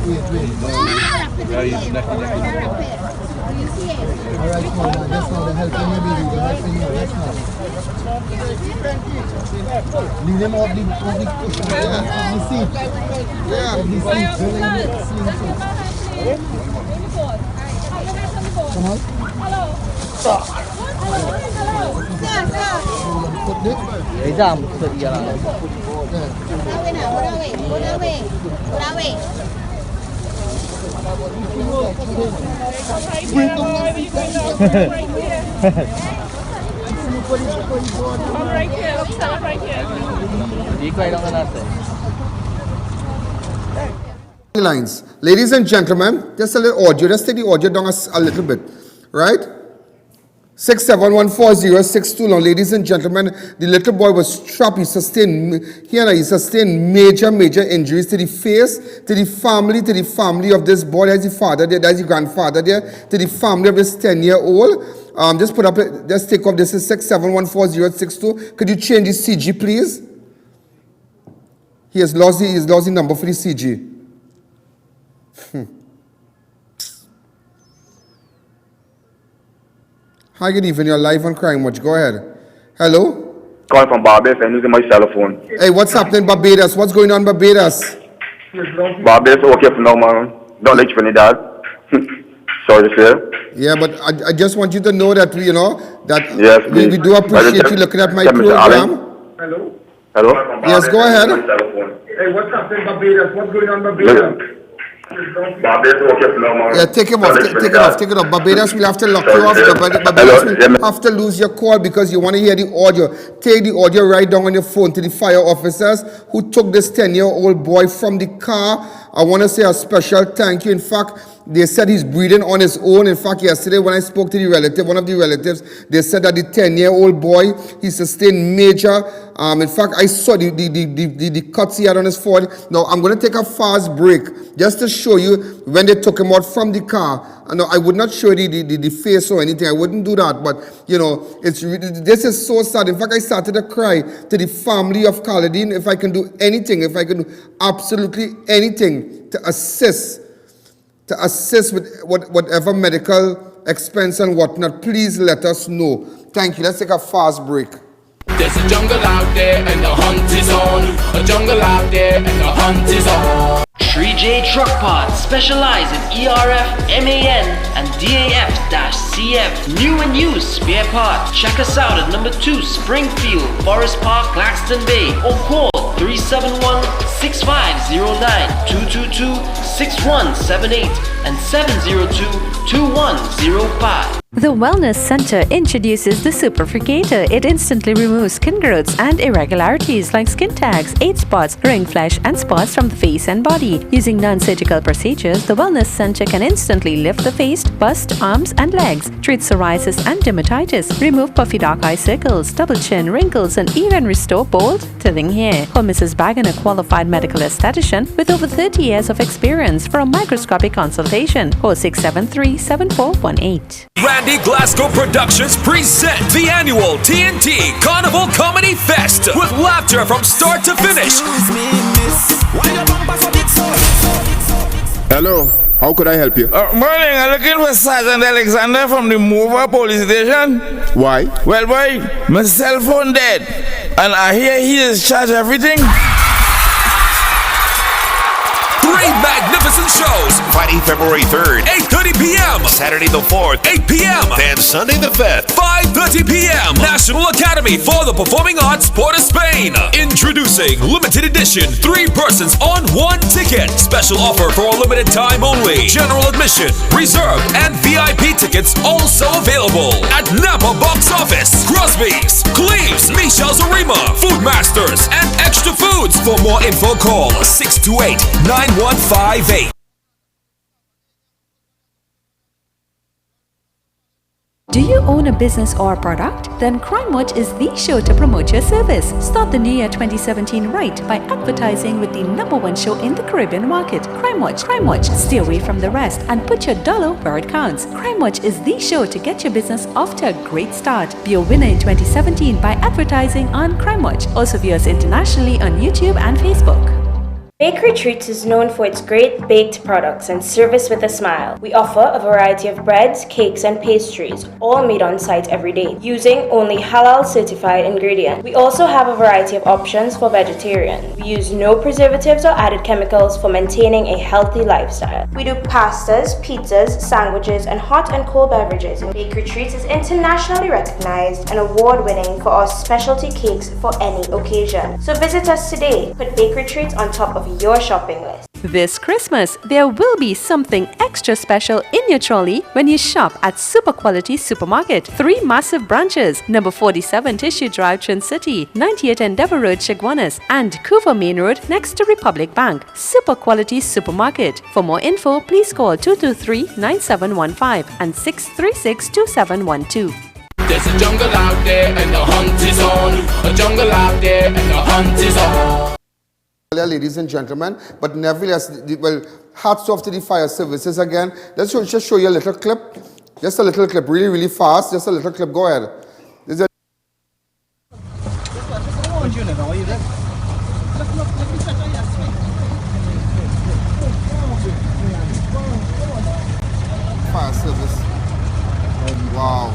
you see it? Alright, now that's not the helping you, baby. The helping you. That's not. Leave them off the cushion. Off the seat. Off the seat. Come on. Hello. Put this. Lines. Ladies and gentlemen, just a little audio. Let's take the audio down a little bit. Right? 6714062. Now, ladies and gentlemen, the little boy was trapped. He sustained major injuries to the face, to the family of this boy. There's the father there, there's the grandfather there, to the family of this 10-year-old. Just take off. This is 6714062. Could you change the CG, please? He has lost the number for the CG. Hi, good evening. You're live on Crime Watch. Go ahead. Hello? Calling from Barbados. I'm using my cell phone. Hey, what's happening, Barbados? What's going on, Barbados? Barbados, okay for now, man. Don't let you finish that. Sorry to say. Yeah, but I just want you to know that we yes, we do appreciate you looking at my program. Hello? Yes, go ahead. Hey, what's happening, Barbados? What's going on, Barbados? Barbados okay for now, man. Yeah, take him off, take it off. Barbados will have to lock you off. Barbados will have to lose your call because you want to hear the audio. Take the audio right down on your phone to the fire officers who took this 10-year-old boy from the car. I want to say a special thank you. In fact, they said he's breathing on his own. In fact, yesterday when I spoke to the relative, one of the relatives, they said that the 10-year-old boy, he sustained major. In fact, I saw the cuts he had on his forehead. Now, I'm going to take a fast break just to show you when they took him out from the car. No, I would not show you the face or anything. I wouldn't do that. But, you know, this is so sad. In fact, I started to cry to the family of Khalidin. If I can do anything, if I can do absolutely anything to assist with whatever medical expense and whatnot, please let us know. Thank you. Let's take a fast break. There's a jungle out there and the hunt is on. A jungle out there and the hunt is on. 3J Truck Parts specialize in ERF, MAN, and DAF-CF. New and used spare parts. Check us out at number 2 Springfield, Forest Park, Claxton Bay, or call 371-6509, 222-6178, and 702-2105. The Wellness Center introduces the Superfricator. It instantly removes skin growths and irregularities like skin tags, age spots, ring flesh, and spots from the face and body. Using non-surgical procedures, the Wellness Center can instantly lift the face, bust, arms, and legs, treat psoriasis and dermatitis, remove puffy dark eye circles, double chin, wrinkles, and even restore bald, thinning hair. Call Mrs. Bagan, a qualified medical esthetician with over 30 years of experience, for a microscopic consultation. Call 673-7418. Randy Glasgow Productions present the annual TNT Carnival Comedy Fest with laughter from start to finish. Hello, how could I help you? Morning, I'm looking for Sergeant Alexander from the Mover Police Station. Why? Well, boy, my cell phone dead, and I hear he discharged everything. 3 magnificent shows. Friday, February 3rd, 8:30 p.m. Saturday the 4th, 8 p.m. and Sunday the 5th, 5:30 p.m. National Academy for the Performing Arts, Port of Spain. Introducing limited edition 3 persons on 1 ticket. Special offer for a limited time only. General admission, reserved, and VIP tickets also available at Napa Box Office, Crosby's, Cleves, Michel's Arima, Food Masters, and Extra Foods. For more info, call 628-9158. Do you own a business or product? Then CrimeWatch is the show to promote your service. Start the new year 2017 right by advertising with the #1 show in the Caribbean market. CrimeWatch. CrimeWatch. Stay away from the rest and put your dollar where it counts. CrimeWatch is the show to get your business off to a great start. Be a winner in 2017 by advertising on CrimeWatch. Also view us internationally on YouTube and Facebook. Bakery Treats is known for its great baked products and service with a smile. We offer a variety of breads, cakes, and pastries, all made on site every day, using only halal certified ingredients. We also have a variety of options for vegetarian. We use no preservatives or added chemicals for maintaining a healthy lifestyle. We do pastas, pizzas, sandwiches, and hot and cold beverages. Bakery Treats is internationally recognized and award-winning for our specialty cakes for any occasion. So visit us today. Put Bakery Treats on top of your shopping list. This Christmas, there will be something extra special in your trolley when you shop at Super Quality Supermarket. 3 massive branches, number 47 Tissue Drive, Trin City, 98 Endeavour Road, Chaguanas, and Coover Main Road next to Republic Bank. Super Quality Supermarket. For more info, please call 223-9715 and 636-2712. There's a jungle out there and the hunt is on. A jungle out there and the hunt is on. Ladies and gentlemen, but nevertheless, well, hats off to the fire services again. Let's just show you a little clip. Just a little clip, really, really fast. Just a little clip. Go ahead. Fire service. Wow.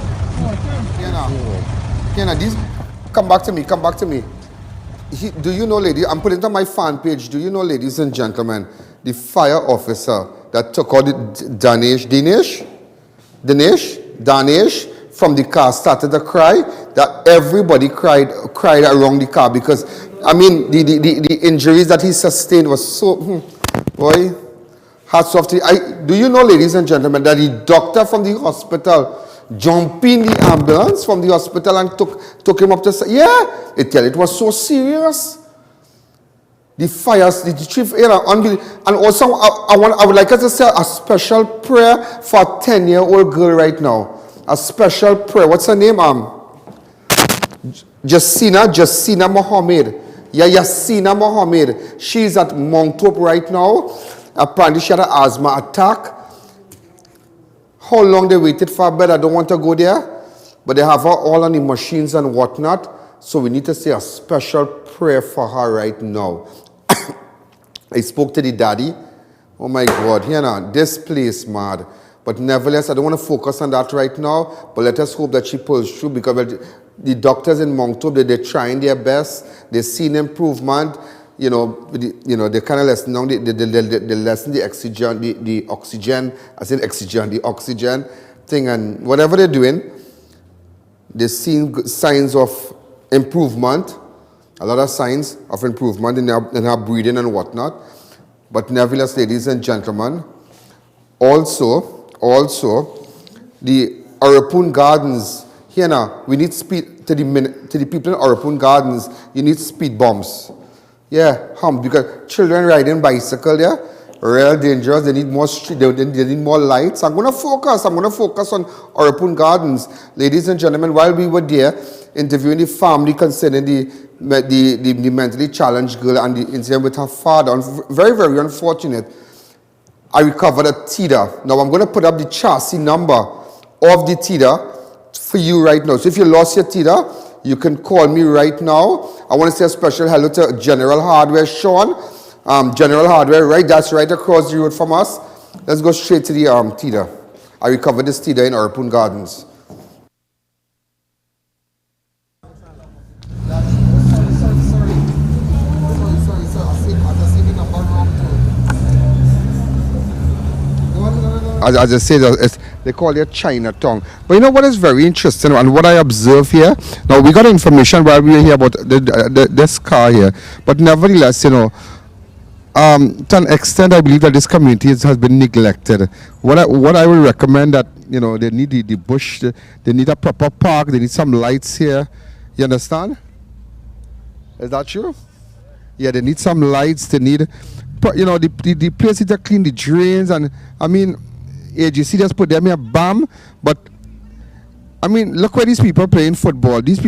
Kiana, these, come back to me. Do you know, lady, I'm putting it on my fan page. Do you know, ladies and gentlemen, the fire officer that took out Danish from the car started to cry, that everybody cried around the car because, I mean, the injuries that he sustained was so, boy, Hats off to you. Do you know, ladies and gentlemen, that the doctor from the hospital jumped in the ambulance from the hospital and took him up to... Yeah, it was so serious. The fires, the chief, unbelievable. And also, I would like us to say a special prayer for a 10-year-old girl right now. A special prayer. What's her name? Jasina Mohammed. Yeah, Yasina Mohammed. She's at Mount Hope right now. Apparently she had an asthma attack. How long they waited for her bed, I don't want to go there. But they have her all on the machines and whatnot. So we need to say a special prayer for her right now. I spoke to the daddy. Oh my God, this place mad. But nevertheless, I don't want to focus on that right now. But let us hope that she pulls through, because the doctors in Mount Hope, they're trying their best. They've seen improvement. They kind of lessen down, they lessen the oxygen thing, and whatever they're doing, they're seeing signs of improvement, a lot of signs of improvement in her breathing and whatnot. But nevertheless, ladies and gentlemen, also the Arapun Gardens, here now, we need speed to the people in Arapun Gardens, you need speed bumps. Yeah, because children riding bicycle there, real dangerous. They need more street. They need more lights. I'm going to focus on Arapun Gardens, ladies and gentlemen. While we were there interviewing the family concerning the mentally challenged girl and the incident with her father, very, very unfortunate. I recovered a TIDA. Now I'm going to put up the chassis number of the TIDA for you right now. So if you lost your TIDA, you can call me right now. I want to say a special hello to General Hardware, Sean. General Hardware, right? That's right across the road from us. Let's go straight to the TIDA. I recovered this TIDA in Arapun Gardens. As I say, they call it Chinatown. But you know what is very interesting, and what I observe here, now we got information while we were here about this car here, but nevertheless, to an extent, I believe that this community has been neglected. What I would recommend that, they need the bush, they need a proper park, they need some lights here. You understand? Is that true? Yeah, they need some lights, they need, the place to clean the drains, and I mean, AGC just put them here, bam. But I mean, look where these people playing football. These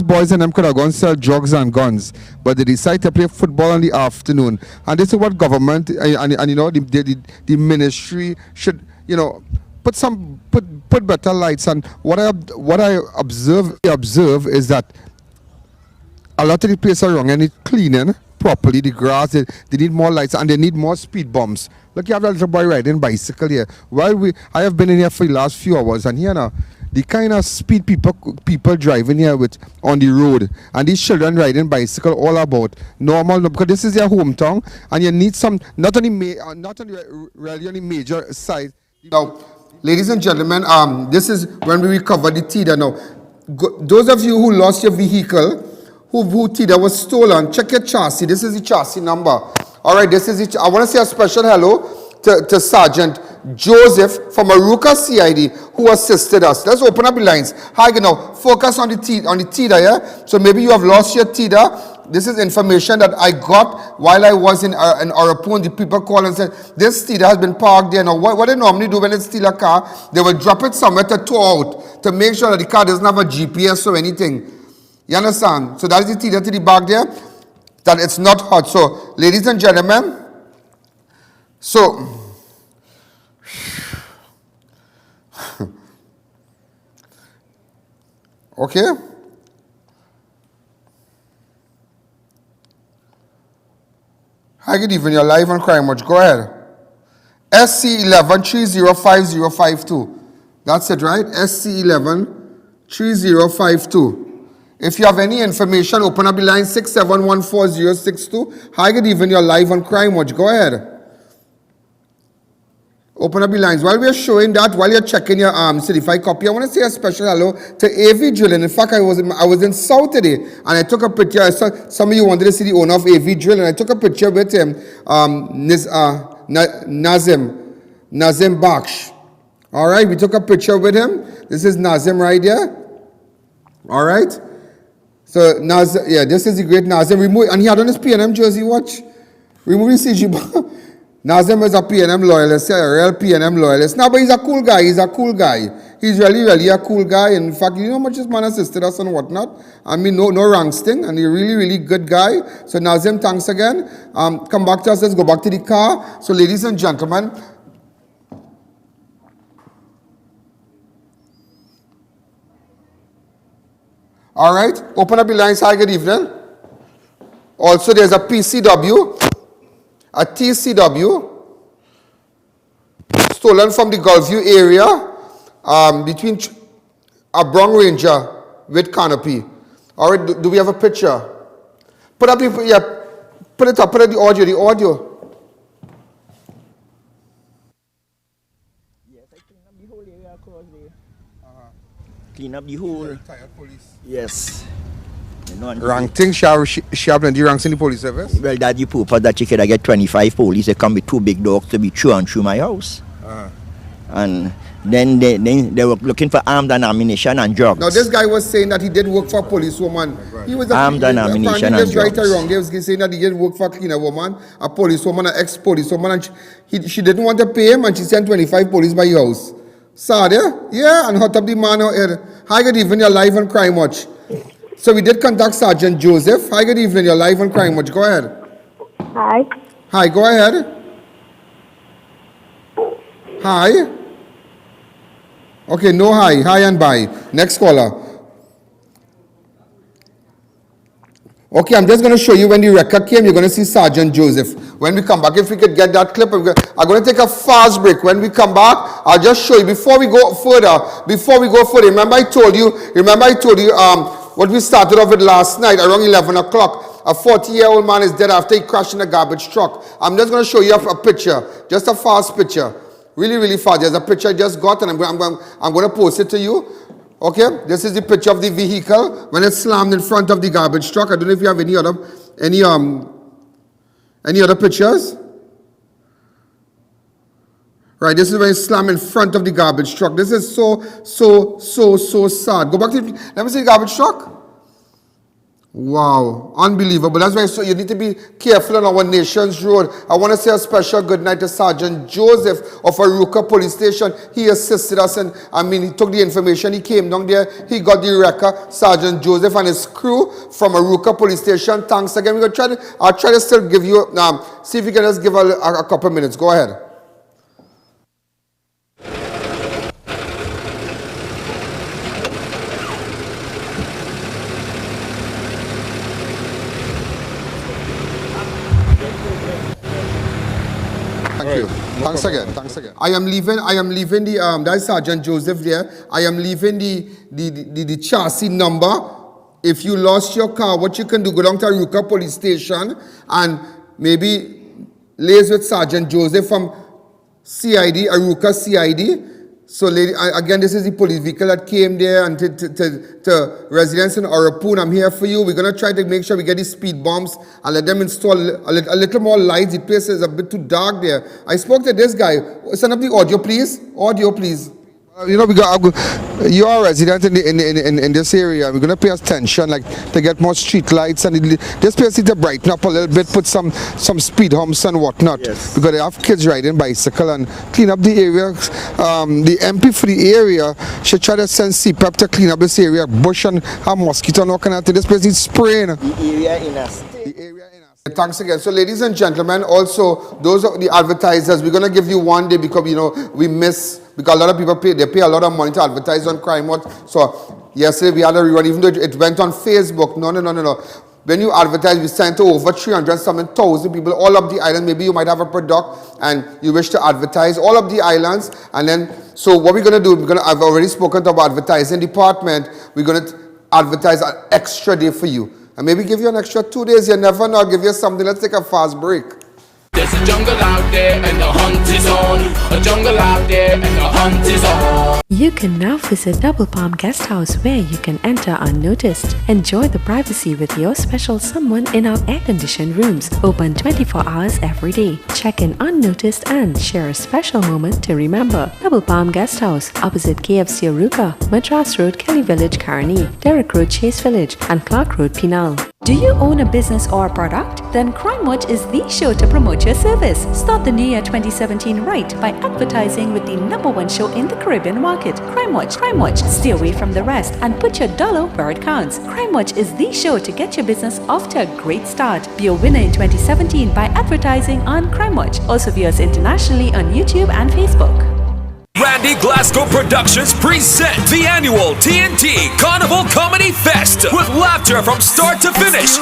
boys and them could have gone sell drugs and guns, but they decide to play football in the afternoon. And this is what government and the ministry should put better lights. And what I observe is that a lot of the places are wrong and it's cleaning properly, the grass, they need more lights and they need more speed bumps. Look, you have that little boy riding bicycle here. I have been in here for the last few hours, and here now, the kind of speed people driving here on the road, and these children riding bicycle all about normal, because this is their hometown, and you need some, not on the major side. Now, ladies and gentlemen, this is when we recover the TIDA. Now, those of you who lost your vehicle, who TIDA was stolen, check your chassis. This is the chassis number. All right, this is it. I want to say a special hello to Sergeant Joseph from Aruka CID who assisted us. Let's open up the lines. Hi, now focus on the TIDA, yeah? So maybe you have lost your TIDA. This is information that I got while I was in Arapun. The people called and said, this TIDA has been parked there. Now, what they normally do when they steal a car, they will drop it somewhere to tow out to make sure that the car doesn't have a GPS or anything. You understand? So that is the TIDA to the back there, that it's not hot. So, ladies and gentlemen, okay. Hi, good evening. You're live on Crime Watch. Go ahead. SC11 305052. That's it, right? SC11 3052. If you have any information, open up the line 6714062. Hi, good evening. You're live on Crime Watch. Go ahead. Open up the lines. While we're showing that, while you're checking your certified copy, I want to say a special hello to AV Drilling. In fact, I was in South today, and I took a picture. I saw some of you wanted to see the owner of AV Drilling, and I took a picture with him. Nazim Baksh. All right, we took a picture with him. This is Nazim right here. All right. So Nazim, yeah, this is the great Nazim. And he had on his PNM jersey. Watch. Remove the CG bar. Nazim is a PNM loyalist, a real PNM loyalist. No, but he's a cool guy. He's a cool guy. He's really a cool guy. In fact, you know how much this man assisted us and whatnot. I mean, no rangsting, and he's a really good guy. So Nazim, thanks again. Come back to us. Let's go back to the car. So, ladies and gentlemen, all right, open up the lines. Hi, good evening. Also, there's a PCW, a TCW, stolen from the Gulfview area, between a brown Ranger with canopy. All right, do we have a picture? Put up the, yeah, put it up, put up the audio. Clean up the whole. Yes. Ranking, she have plenty ranks in the police service? Well, that's the purpose that you could get 25 police. They come with 2 big dogs to be through my house. And then they were looking for armed and ammunition and drugs. Now, this guy was saying that he did work for a policewoman. He was armed and ammunition and drugs. Right or wrong. He was saying that he did work for a cleaner woman, a policewoman, an ex-policewoman, and she didn't want to pay him, and she sent 25 police by your house. Sad, yeah? Yeah, and hot up the man out here. Hi, good evening, you're live on Crime Watch. So we did contact Sergeant Joseph. Hi, good evening, you're live on Crime Watch. Go ahead. Hi. Hi, go ahead. Hi. Okay, no hi. Hi and bye. Next caller. Okay, I'm just going to show you when the record came. You're going to see Sergeant Joseph. When we come back, if we could get that clip, I'm going to take a fast break. When we come back, I'll just show you before we go further. Remember I told you what we started off with last night around 11 o'clock. A 40-year-old man is dead after he crashed in a garbage truck. I'm just going to show you a picture, just a fast picture. Really fast. There's a picture I just got, and I'm going to post it to you. Okay, this is the picture of the vehicle when it's slammed in front of the garbage truck. I don't know if you have any other pictures. Right, this is when it's slammed in front of the garbage truck. This is so sad. Go back to let me see the garbage truck. Wow, unbelievable. That's why you need to be careful on our nation's road. I want to say a special good night to Sergeant Joseph of Arouca Police Station. He assisted us, and he took the information. He came down there. He got the record. Sergeant Joseph and his crew from Arouca Police Station. Thanks again. I'll try to still give you, see if you can just give a couple minutes. Go ahead. Thanks again. I am leaving the that's Sergeant Joseph there. I am leaving the chassis number. If you lost your car, what you can do, go down to Arouca Police Station and maybe liaise with Sergeant Joseph from CID, Arouca CID. So, again, this is the police vehicle that came there and to residents in Orapun. I'm here for you. We're going to try to make sure we get these speed bumps and let them install a little more lights. The place is a bit too dark there. I spoke to this guy. Send up the audio, please. You know, you are a resident in this area. We're going to pay attention, to get more street lights, and this place needs to brighten up a little bit, put some speed humps and whatnot. Yes. Because they have kids riding bicycle and clean up the area. The MP for the area should try to send CPAP to clean up this area, bush and have mosquito and all kind of thing. This place needs spraying. The area in a state. Thanks again. So, ladies and gentlemen, also those are the advertisers. We're going to give you one day because because a lot of people pay a lot of money to advertise on Crime Watch. So yesterday we had a rerun, even though it went on Facebook. No. When you advertise, we sent to over 300,000 people all up the island. Maybe you might have a product and you wish to advertise all of the islands. And then, so what we're going to do, I've already spoken to our advertising department. We're going to advertise an extra day for you. And maybe give you an extra 2 days. You never know. I'll give you something. Let's take a fast break. There's a jungle out there and the hunt is on. A jungle out there and the hunt is on. You can now visit Double Palm Guest House, where you can enter unnoticed. Enjoy the privacy with your special someone in our air-conditioned rooms, open 24 hours every day. Check in unnoticed and share a special moment to remember. Double Palm Guest House, opposite KFC Aruka, Madras Road, Kelly Village, Karani, Derrick Road, Chase Village, and Clark Road, Penal. Do you own a business or product? Then Crime Watch is the show to promote your service. Start the new year 2017 right by advertising with the #1 show in the Caribbean market. Crime Watch. Crime Watch. Stay away from the rest and put your dollar where it counts. Crime Watch is the show to get your business off to a great start. Be a winner in 2017 by advertising on Crime Watch. Also view us internationally on YouTube and Facebook. Randy Glasgow Productions present the annual TNT Carnival Comedy Fest with laughter from start to finish.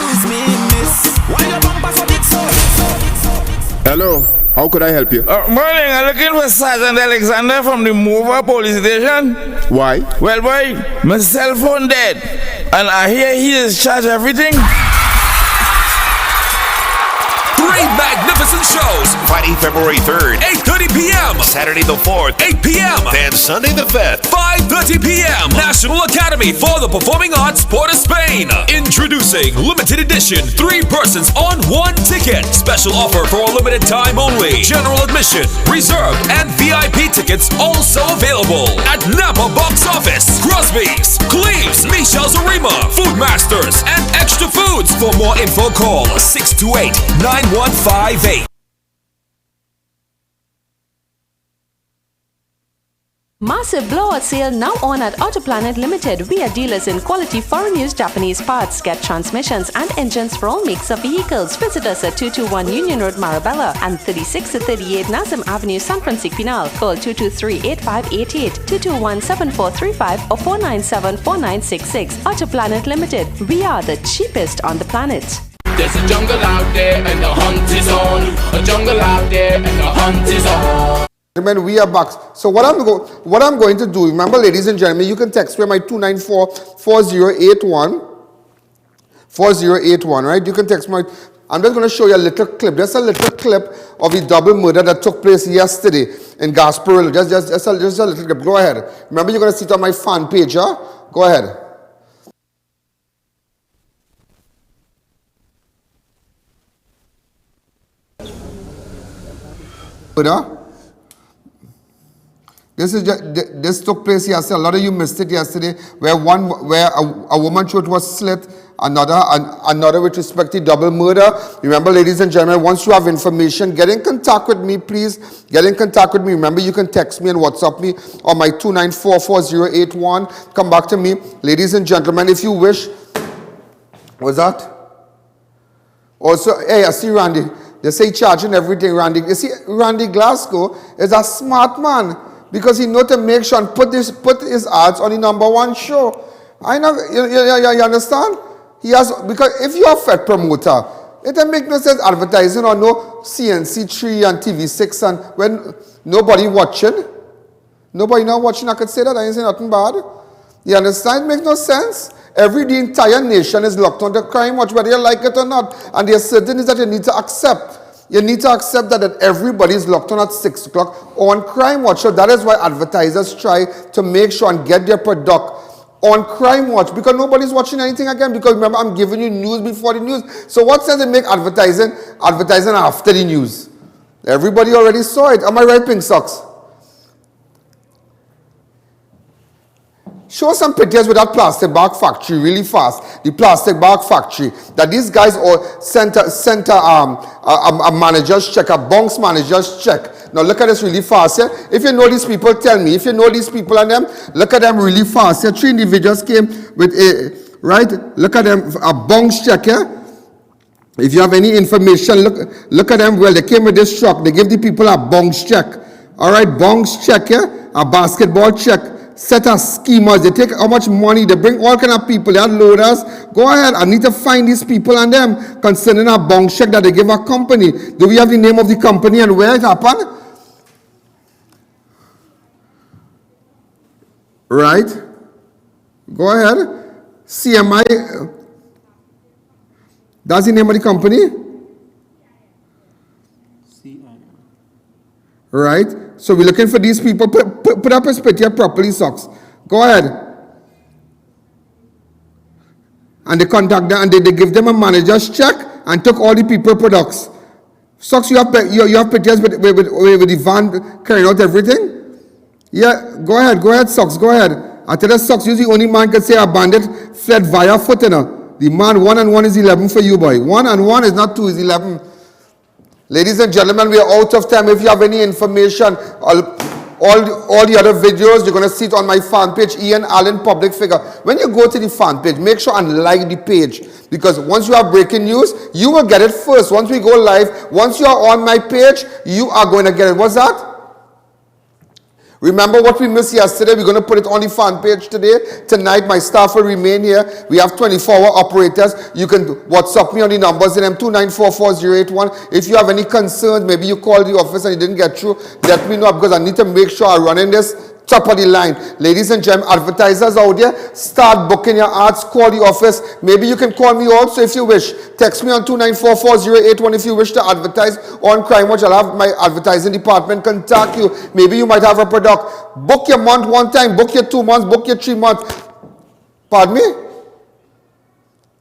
Hello, how could I help you? Morning, I'm looking for Sergeant Alexander from the Mover Police Station. Why? Well, boy, my cell phone dead, and I hear he discharged everything. 3 magnificent shows. Friday, February 3rd, 8:30 p.m. Saturday the 4th, 8 p.m. then Sunday the 5th, 5:30 p.m. National Academy for the Performing Arts, Port of Spain. Introducing limited edition 3 persons on 1 ticket. Special offer for a limited time only. General admission, reserved, and VIP tickets also available at Napa Box Office, Crosby's, Cleves, Michel Zarima, Food Masters, and Extra Foods. For more info, call 628-9158. Massive blowout sale now on at Autoplanet Limited. We are dealers in quality foreign use Japanese parts. Get transmissions and engines for all makes of vehicles. Visit us at 221 Union Road, Marabella, and 36 to 38 Nazim Avenue, San Francisco, Pinal. Call 223-8588, 221-7435, or 497-4966. Autoplanet Limited. We are the cheapest on the planet. There's a jungle out there and the hunt is on. A jungle out there and the hunt is on. Gentlemen, we are back. So what I'm going to do, remember, ladies and gentlemen, you can text me my 294-4081. 4081, right? You can text me. I'm just going to show you a little clip. Just a little clip of the double murder that took place yesterday in Gasparillo. Just a little clip. Go ahead. Remember, you're going to see it on my fan page, huh? Go ahead. This took place yesterday. A lot of you missed it yesterday, where a woman's throat was slit. Another with respect to double murder. Remember, ladies and gentlemen, once you have information, get in contact with me, please. Get in contact with me. Remember, you can text me and WhatsApp me on my 294-4081. Come back to me, ladies and gentlemen, if you wish. What's that? Also, hey, I see Randy. They say charging everything, Randy. You see, Randy Glasgow is a smart man, because he know to make sure and put his ads on the #1 show. I know, you understand? He has, because if you're a Fed promoter, it doesn't make no sense advertising on no CNC3 and TV6 and when nobody watching. Nobody not watching, I could say that, I ain't say nothing bad. You understand? It makes no sense. Every the entire nation is locked on to Crime Watch, whether you like it or not. And there are certain things that you need to accept. You need to accept that everybody is locked on at 6 o'clock on Crime Watch. So that is why advertisers try to make sure and get their product on Crime Watch, because nobody's watching anything again. Because remember, I'm giving you news before the news. So what sense it make advertising after the news? Everybody already saw it. Am I right, Pink Socks? Show some pictures with that plastic bag factory really fast. The plastic bag factory that these guys all sent a manager's check, a bounce manager's check. Now look at this really fast here. If you know these people, tell me. If you know these people and them, look at them really fast here. 3 individuals came with a, right? Look at them, a bounce check here. If you have any information, look at them. Well, they came with this truck. They give the people a bounce check. All right, bounce check here, a basketball check. Set of schemers, they take how much money, they bring all kind of people, they are loaders. Go ahead, I need to find these people and them concerning a bounce check that they give a company. Do we have the name of the company and where it happened? Right? Go ahead. CMI, that's the name of the company? Right? So we're looking for these people. Put up a spit here properly, Socks. Go ahead. And they contact them and they give them a manager's check and took all the people products. Socks, you have pictures with the van carrying out everything? Yeah, go ahead, Socks, go ahead. I tell you, Socks, you're the only man can say a bandit fled via foot, you know. The man 1 and 1 is 11 for you, boy. 1 and 1 is not 2, is 11. Ladies and gentlemen, we are out of time. If you have any information, all the other videos, you're going to see it on my fan page, Ian Allen Public Figure. When you go to the fan page, make sure and like the page. Because once you have breaking news, you will get it first. Once we go live, once you are on my page, you are going to get it. What's that? Remember what we missed yesterday? We're going to put it on the fan page today. Tonight, my staff will remain here. We have 24-hour operators. You can WhatsApp me on the numbers in M2944-081. If you have any concerns, maybe you called the office and you didn't get through, let me know because I need to make sure I run in this top of the line. Ladies and gentlemen, advertisers out there, start booking your ads, call the office. Maybe you can call me also if you wish. Text me on 2944-081 if you wish to advertise on Crime Watch. I'll have my advertising department contact you. Maybe you might have a product. Book your month one time, book your 2 months, book your 3 months. Pardon me?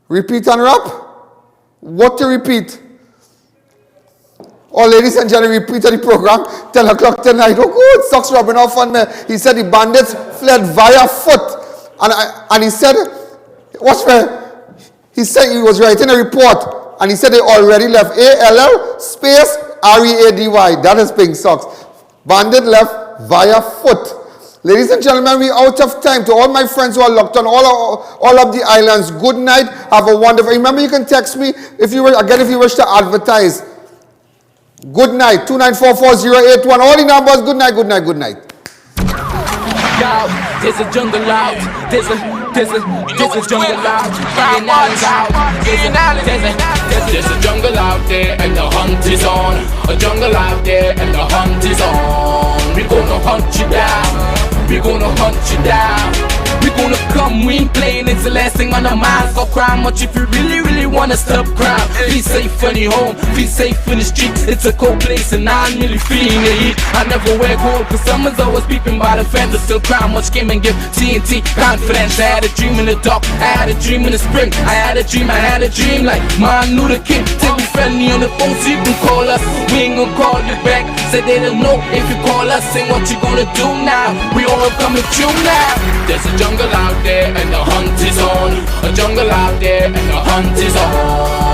Repeat and rap? What to repeat? Oh, ladies and gentlemen, repeat of the program, 10 o'clock tonight. Oh, good, Socks rubbing off on me. He said the bandits fled via foot. And he said, what's right? He said he was writing a report. And he said they already left. ALL space READY. That is Pink Socks. Bandit left via foot. Ladies and gentlemen, we're out of time. To all my friends who are locked on all of the islands, good night. Have a wonderful... Remember, you can text me if you wish to advertise. Good night, 2944-081. All the numbers, good night, good night, good night. Yo, there's a jungle out. There's a jungle out. There's a jungle out there and the hunt is on. A jungle out there and the hunt is on. We gonna hunt you down. We gonna hunt you down. We gonna come, we ain't playing, it's the last thing on our minds. Go crime much if you really wanna stop crime. Be safe in your home, be safe in the streets. It's a cold place and I'm really feeling the heat. I never wear gold cause someone's always peeping by the fence. Still crime much came and give TNT confidence. I had a dream in the dark, I had a dream in the spring. I had a dream like Martin Luther King. Till we friendly on the phone so you can call us. We ain't gonna call you back. Say they don't know if you call us. Say what you gonna do now. We all coming true now. There's a jungle out there and the hunt is on. A jungle out there and the hunt is on.